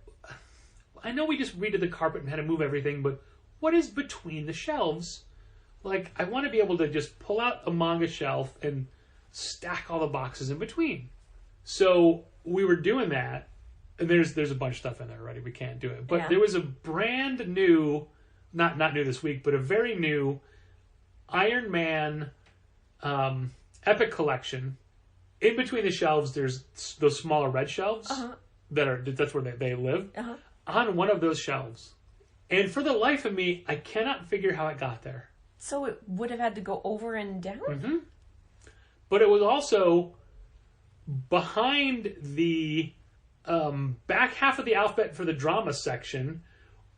S1: I know we just redid the carpet and had to move everything, but what is between the shelves? Like, I want to be able to just pull out a manga shelf and stack all the boxes in between. So we were doing that, and there's a bunch of stuff in there already. We can't do it. But
S5: Yeah.
S1: there was a brand new, not new this week, but a very new Iron Man Epic Collection. In between the shelves, there's those smaller red shelves that's where they live.
S5: Uh-huh.
S1: On one of those shelves, and for the life of me, I cannot figure how it got there.
S5: So it would have had to go over and down?
S1: Mm-hmm. But it was also behind the back half of the alphabet for the drama section,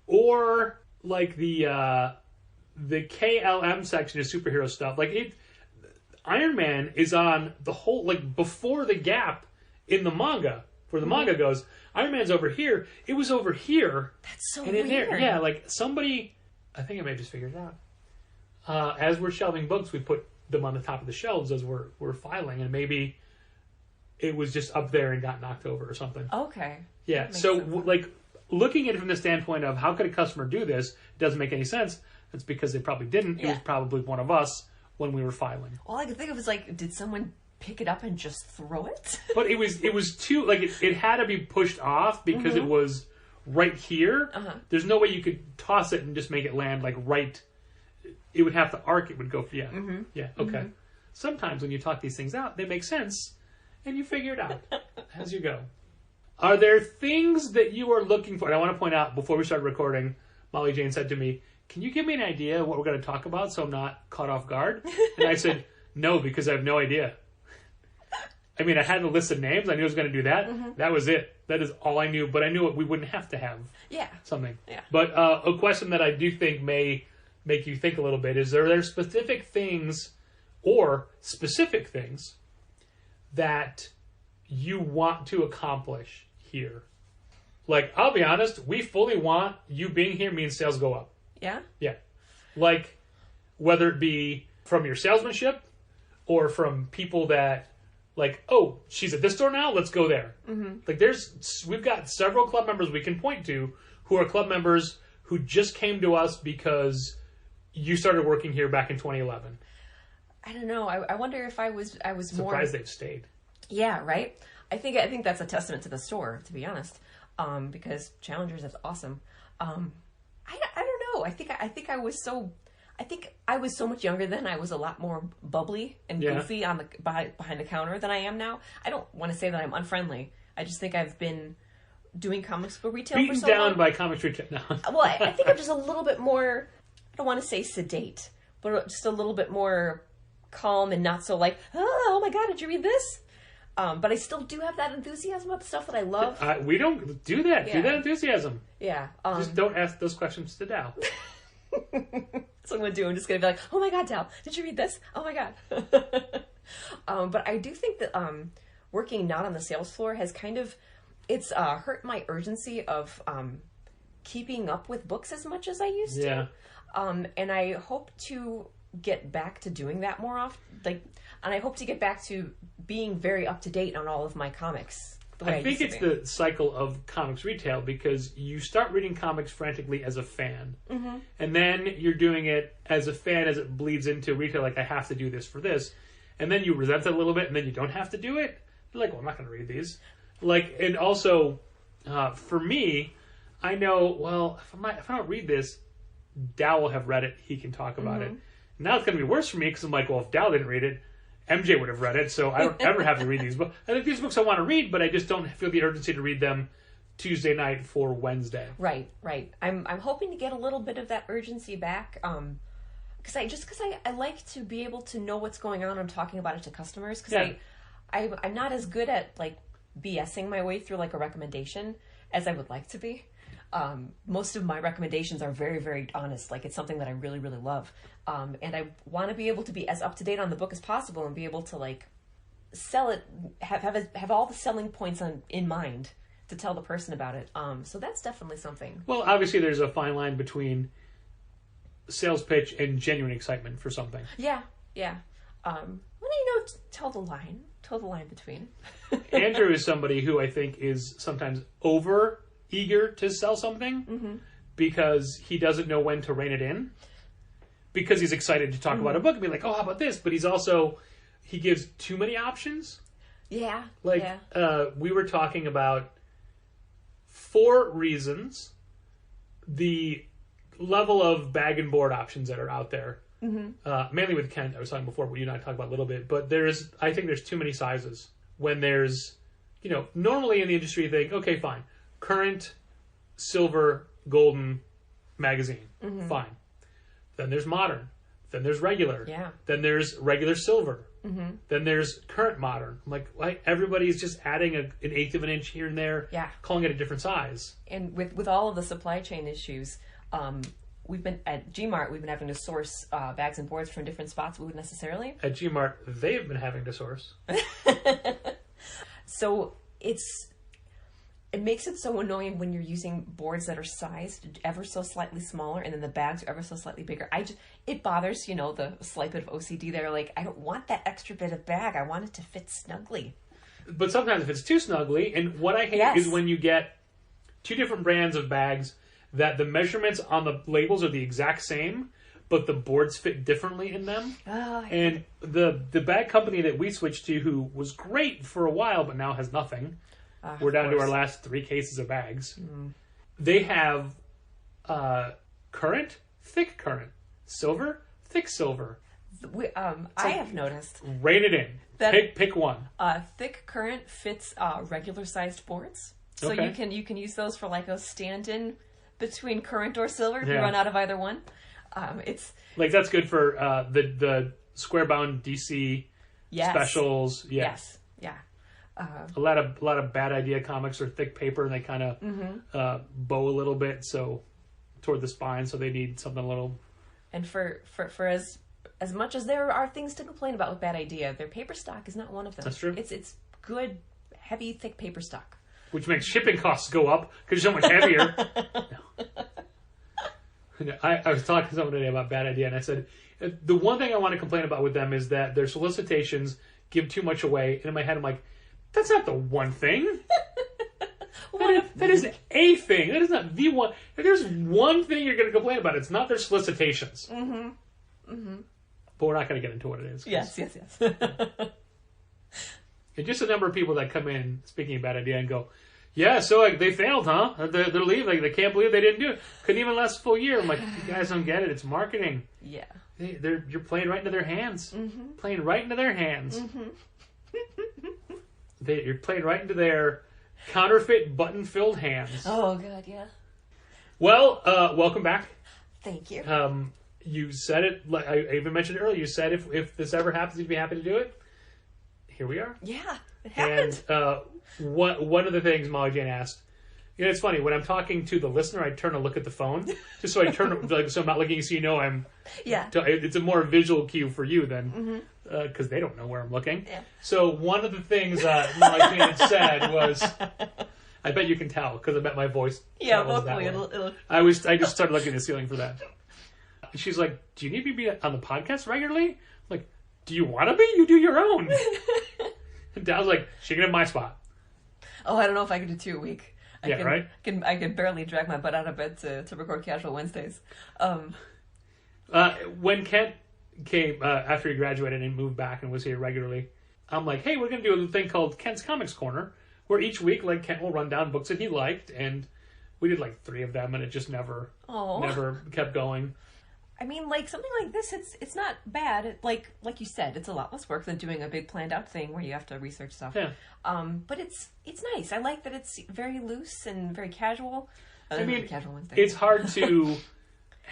S1: or like the KLM section of superhero stuff. Like Iron Man is on the whole, like before the gap in the manga where the manga goes. Iron Man's over here. It was over here.
S5: That's so
S1: And in
S5: weird.
S1: there, yeah, like somebody, I think I may have just figured it out. As we're shelving books, we put them on the top of the shelves as we're filing, and maybe it was just up there and got knocked over or something.
S5: Okay.
S1: Yeah.
S5: Makes
S1: So,
S5: sense.
S1: like, looking at it from the standpoint of how could a customer do this, it doesn't make any sense. It's because they probably didn't. It was
S5: Yeah.
S1: probably one of us when we were filing.
S5: All I could think of is like, did someone pick it up and just throw it?
S1: But it was too, like, it had to be pushed off because it was right here.
S5: Uh-huh.
S1: There's no way you could toss it and just make it land, like, right. It would have to arc. It would go, yeah.
S5: Mm-hmm.
S1: Yeah, okay. Sometimes when you talk these things out, they make sense, and you figure it out as you go. Are there things that you are looking for? And I want to point out, before we started recording, Molly Jane said to me, can you give me an idea of what we're going to talk about so I'm not caught off guard? And I said, no, because I have no idea. I mean, I had a list of names. I knew I was going to do that. That was it. That is all I knew. But I knew we wouldn't have to have
S5: Yeah.
S1: something.
S5: Yeah.
S1: But a question that I do think may make you think a little bit is, are there specific things or specific things that you want to accomplish here? Like, I'll be honest, we fully want you being here means sales go up.
S5: Yeah?
S1: Yeah. Like, whether it be from your salesmanship or from people that, like, oh, she's at this store now, let's go there. Mm-hmm. Like, we've got several club members we can point to who are club members who just came to us because you started working here back in 2011.
S5: I don't know. I wonder if I was more
S1: Surprised they've stayed.
S5: Yeah, right? I think that's a testament to the store, to be honest. Because Challengers is awesome. I don't know. I think I was so much younger then. I was a lot more bubbly and goofy on behind the counter than I am now. I don't want to say that I'm unfriendly. I just think I've been doing comics book retail
S1: Beaten
S5: for so
S1: down
S5: long.
S1: by comics retail. No.
S5: Well, I think I'm just a little bit more, I don't want to say sedate, but just a little bit more calm and not so like, oh my God, did you read this? But I still do have that enthusiasm about the stuff that I love.
S1: We don't do that.
S5: Yeah.
S1: Do that enthusiasm.
S5: Yeah.
S1: Just don't ask those questions to Dow.
S5: That's what I'm going to do. I'm just going to be like, oh my God, Dal, did you read this? Oh my God. But I do think that working not on the sales floor has kind of, it's hurt my urgency of keeping up with books as much as I used to. And I hope to get back to doing that more often. And I hope to get back to being very up to date on all of my comics.
S1: I think it's the cycle of comics retail, because you start reading comics frantically as a fan, and then you're doing it as a fan as it bleeds into retail. Like, I have to do this for this, and then you resent it a little bit, and then you don't have to do it. You're like, well, I'm not going to read these. Like, and also for me, I know, well, if I don't read this, Dow will have read it. He can talk about it. Now it's going to be worse for me, because I'm like, well, if Dow didn't read it, MJ would have read it, so I don't ever have to read these books. I think these books I want to read, but I just don't feel the urgency to read them Tuesday night for Wednesday.
S5: Right. I'm hoping to get a little bit of that urgency back, because I like to be able to know what's going on. I'm talking about it to customers, because I'm not as good at like BSing my way through like a recommendation as I would like to be. Most of my recommendations are very, very honest. Like, it's something that I really, really love. And I want to be able to be as up to date on the book as possible and be able to like sell it, have all the selling points in mind to tell the person about it. So that's definitely something.
S1: Well, obviously there's a fine line between sales pitch and genuine excitement for something.
S5: Yeah. Tell the line between.
S1: Andrew is somebody who I think is sometimes over eager to sell something because he doesn't know when to rein it in, because he's excited to talk about a book and be like, oh, how about this? But he gives too many options.
S5: Yeah.
S1: Like, we were talking about 4 reasons the level of bag and board options that are out there. Mainly with Kent, I was talking before, but you and I talked about a little bit. But I think there's too many sizes. When there's, normally in the industry you think, okay, fine. Current, silver, golden magazine. Fine. Then there's modern. Then there's regular.
S5: Yeah.
S1: Then there's regular silver. Then there's current modern. I'm like, everybody's just adding an eighth of an inch here and there, calling it a different size.
S5: And with all of the supply chain issues, we've been at Gmart, we've been having to source bags and boards from different spots we wouldn't necessarily.
S1: At Gmart, they've been having to source.
S5: So it makes it so annoying when you're using boards that are sized ever so slightly smaller, and then the bags are ever so slightly bigger. It bothers, the slight bit of OCD there. Like, I don't want that extra bit of bag. I want it to fit snugly.
S1: But sometimes if it's too snugly, and what I hate is when you get 2 different brands of bags that the measurements on the labels are the exact same, but the boards fit differently in them. And the bag company that we switched to, who was great for a while, but now has nothing. We're down to our last 3 cases of bags. They have current, thick current, silver, thick silver.
S5: I have noticed.
S1: Rein it in.
S5: That,
S1: pick one.
S5: Thick current fits regular sized boards, so
S1: Okay.
S5: you can use those for like a stand-in between current or silver if you run out of either one. It's
S1: like, that's good for the square bound DC specials.
S5: Yes.
S1: A lot of bad idea comics are thick paper, and they kind of bow a little bit toward the spine, so they need something a little
S5: And for as much as there are things to complain about with Bad Idea, their paper stock is not one of them.
S1: That's true.
S5: It's good, heavy, thick paper stock.
S1: Which makes shipping costs go up because it's so much heavier. No. I was talking to someone today about Bad Idea, and I said, the one thing I want to complain about with them is that their solicitations give too much away. And in my head, I'm like, that's not the one thing. That is a thing. That is not the one. If there's one thing you're going to complain about, it's not their solicitations. Mm-hmm. Mm-hmm. But we're not going to get into what it is.
S5: Yes.
S1: And just a number of people that come in, speaking of Bad Idea, and go, yeah, so like, they failed, huh? They're leaving. Like, they can't believe they didn't do it. Couldn't even last a full year. I'm like, you guys don't get it. It's marketing.
S5: Yeah.
S1: You're playing right into their hands. Mm-hmm. Playing right into their hands. Mm-hmm. You're playing right into their counterfeit button-filled hands.
S5: Oh, God, yeah.
S1: Well, welcome back.
S5: Thank you.
S1: You said it, like I even mentioned earlier, you said if this ever happens, you'd be happy to do it. Here we are.
S5: Yeah, it happened.
S1: And one of the things Molly Jane asked, it's funny, when I'm talking to the listener, I turn to look at the phone, just so I turn, so I'm not looking, so I'm...
S5: Yeah.
S1: It's a more visual cue for you then, because they don't know where I'm looking.
S5: Yeah.
S1: So one of the things Molly Jane had said was... I bet you can tell, because I bet my voice...
S5: Yeah, hopefully it'll...
S1: I just started looking at the ceiling for that. She's like, do you need me to be on the podcast regularly? I'm like, do you want to be? You do your own. And Dal's like, she can have my spot.
S5: Oh, I don't know if I can do 2 a week.
S1: Right?
S5: I can barely drag my butt out of bed to record Casual Wednesdays.
S1: When Kent came, after he graduated and moved back and was here regularly, I'm like, hey, we're going to do a thing called Kent's Comics Corner, where each week, like, Kent will run down books that he liked, and we did like 3 of them, and it just never kept going.
S5: I mean, like, something like this, it's not bad. Like you said, it's a lot less work than doing a big planned out thing where you have to research stuff.
S1: Yeah.
S5: But it's nice. I like that it's very loose and very casual.
S1: I mean,
S5: Casual Wednesday.
S1: It's hard to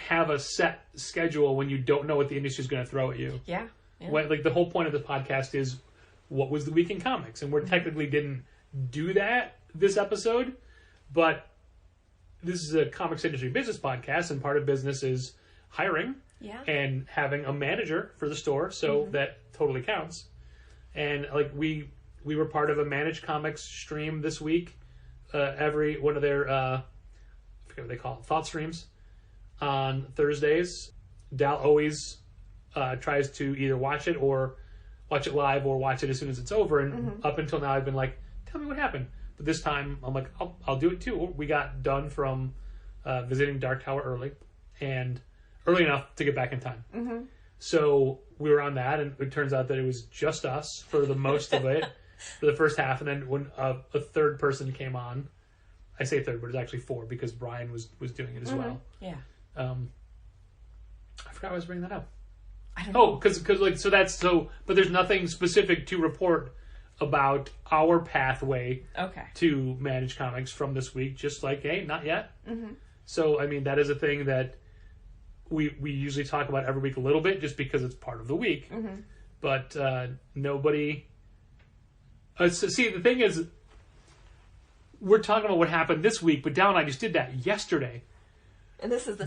S1: have a set schedule when you don't know what the industry's going to throw at you.
S5: Yeah.
S1: When, like, the whole point of the podcast is what was the week in comics, and we technically didn't do that this episode, but this is a comics industry business podcast, and part of business is hiring and having a manager for the store, so that totally counts. And like we were part of a Managed Comics stream this week. Every one of their I forget what they call it, thought streams on Thursdays. Dal always tries to either watch it live or watch it as soon as it's over. And up until now, I've been like, tell me what happened. But this time, I'm like, I'll do it too. We got done from visiting Dark Tower early enough to get back in time. Mm-hmm. So we were on that, and it turns out that it was just us for the most of it, for the first half. And then when a third person came on, I say third, but it's actually 4 because Brian was doing it as well.
S5: Yeah.
S1: I forgot I was bringing that up.
S5: I don't know.
S1: But there's nothing specific to report about our pathway to Managed Comics from this week. Just like, hey, not yet. Mm-hmm. So, I mean, that is a thing that we usually talk about every week a little bit, just because it's part of the week. Mm-hmm. But nobody... see, the thing is, we're talking about what happened this week, but Dal and I just did that yesterday.
S5: And this is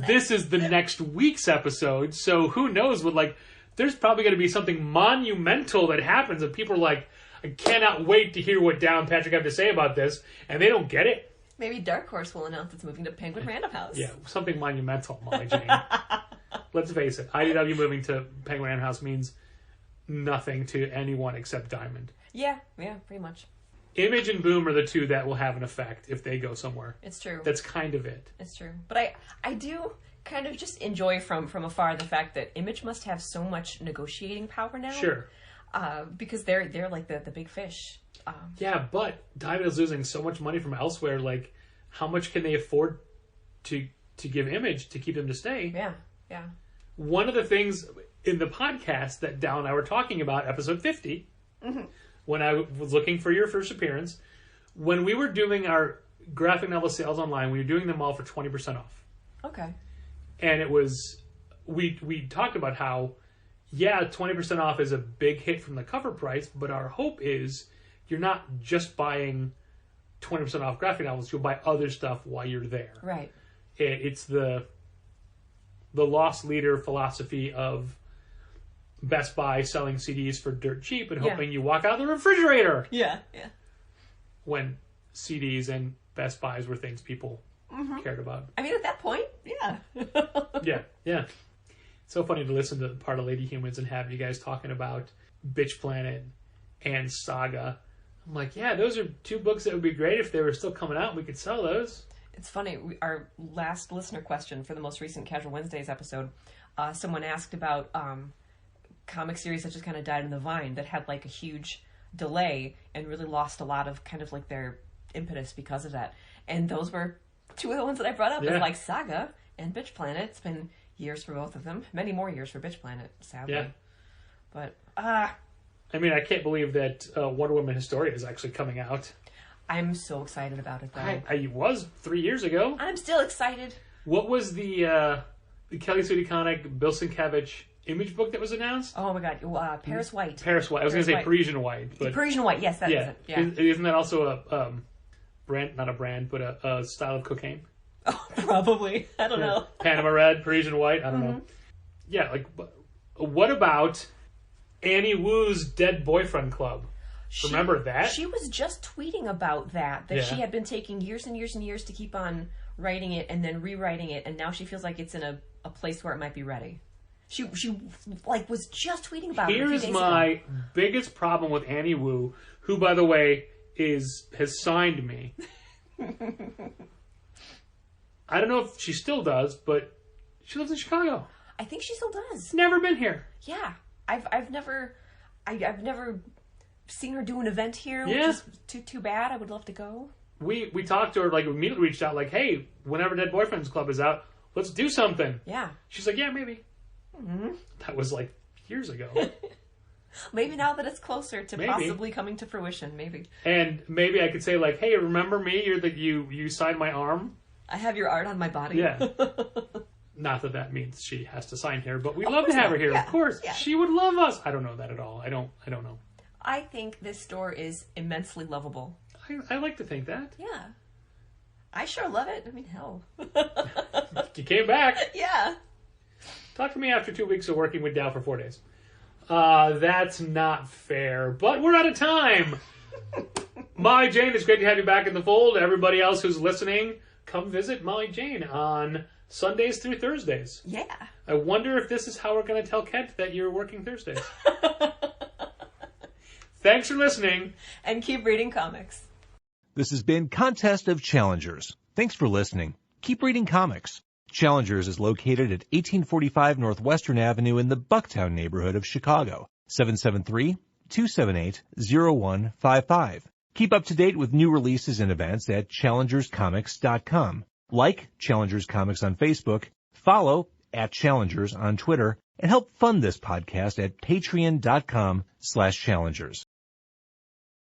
S1: the next week's episode, so who knows what, like, there's probably going to be something monumental that happens, and people are like, I cannot wait to hear what Dal and Patrick have to say about this, and they don't get it.
S5: Maybe Dark Horse will announce it's moving to Penguin Random House.
S1: Yeah, something monumental, Molly Jane. Let's face it, IDW moving to Penguin Random House means nothing to anyone except Diamond.
S5: Yeah, pretty much.
S1: Image and Boom are the 2 that will have an effect if they go somewhere.
S5: It's true.
S1: That's kind of it.
S5: It's true. But I do kind of just enjoy from afar the fact that Image must have so much negotiating power now.
S1: Sure.
S5: Because they're like the big fish.
S1: Yeah, but Diamond is losing so much money from elsewhere. Like, how much can they afford to give Image to keep them to stay?
S5: Yeah.
S1: One of the things in the podcast that Dal and I were talking about, episode 50, when I was looking for your first appearance, when we were doing our graphic novel sales online, we were doing them all for 20% off.
S5: Okay.
S1: And it was, we talked about how, 20% off is a big hit from the cover price, but our hope is you're not just buying 20% off graphic novels, you'll buy other stuff while you're there.
S5: Right.
S1: It's the the lost leader philosophy of Best Buy selling CDs for dirt cheap and hoping you walk out of the refrigerator.
S5: Yeah.
S1: When CDs and Best Buys were things people cared about.
S5: I mean, at that point, yeah.
S1: Yeah. So funny to listen to part of Lady Humans and have you guys talking about Bitch Planet and Saga. I'm like, yeah, those are two books that would be great if they were still coming out and we could sell those.
S5: It's funny, our last listener question for the most recent Casual Wednesdays episode, someone asked about comic series that just kind of died in the vine, that had like a huge delay and really lost a lot of kind of like their impetus because of that. And those were two of the ones that I brought up, is like Saga and Bitch Planet. It's been years for both of them. Many more years for Bitch Planet, sadly.
S1: Yeah.
S5: But,
S1: I mean, I can't believe that Wonder Woman Historia is actually coming out.
S5: I'm so excited about it, though.
S1: I was 3 years ago.
S5: I'm still excited.
S1: What was the Kelly Sue DeConnick, Bill Sienkiewicz Image book that was announced?
S5: Oh my god, Paris White.
S1: Paris White. I was going to say Parisian White. But
S5: Parisian White, yes, that is it. Yeah.
S1: Isn't that also a brand, not a brand, but a style of cocaine?
S5: Oh, probably. I don't know.
S1: Panama Red, Parisian White, I don't know. Yeah, like, what about Annie Wu's Dead Boyfriend Club? Remember that?
S5: She was just tweeting about that she had been taking years and years and years to keep on writing it and then rewriting it, and now she feels like it's in a place where it might be ready. She like was just tweeting about it.
S1: Here's my biggest problem with Annie Wu, who, by the way, has signed me. I don't know if she still does, but she lives in Chicago.
S5: I think she still does.
S1: Never been here.
S5: Yeah, I've never seen her do an event here,
S1: Yeah.
S5: which is too bad. I would love to go.
S1: We talked to her, like, immediately reached out, like, hey, whenever Dead Boyfriends Club is out, let's do something.
S5: Yeah.
S1: She's like, yeah, maybe.
S5: Mm-hmm.
S1: That was like years ago.
S5: Maybe now that it's closer to
S1: Maybe.
S5: possibly coming to fruition, maybe.
S1: And maybe I could say, like, hey, remember me? You signed my arm.
S5: I have your art on my body.
S1: Yeah. Not that means she has to sign here, but we'd love to have her here.
S5: Yeah.
S1: Of course.
S5: Yeah.
S1: She would love us. I don't know that at all. I don't know.
S5: I think this store is immensely lovable.
S1: I like to think that.
S5: Yeah. I sure love it. I mean, hell.
S1: You came back.
S5: Yeah.
S1: Talk to me after 2 weeks of working with Dow for 4 days. That's not fair, but we're out of time. Molly Jane, it's great to have you back in the fold. Everybody else who's listening, come visit Molly Jane on Sundays through Thursdays.
S5: Yeah.
S1: I wonder if this is how we're going to tell Kent that you're working Thursdays. Thanks for listening.
S5: And keep reading comics.
S3: This has been Contest of Challengers. Thanks for listening. Keep reading comics. Challengers is located at 1845 Northwestern Avenue in the Bucktown neighborhood of Chicago. 773-278-0155. Keep up to date with new releases and events at challengerscomics.com. Like Challengers Comics on Facebook, follow @Challengers on Twitter, and help fund this podcast at patreon.com/challengers.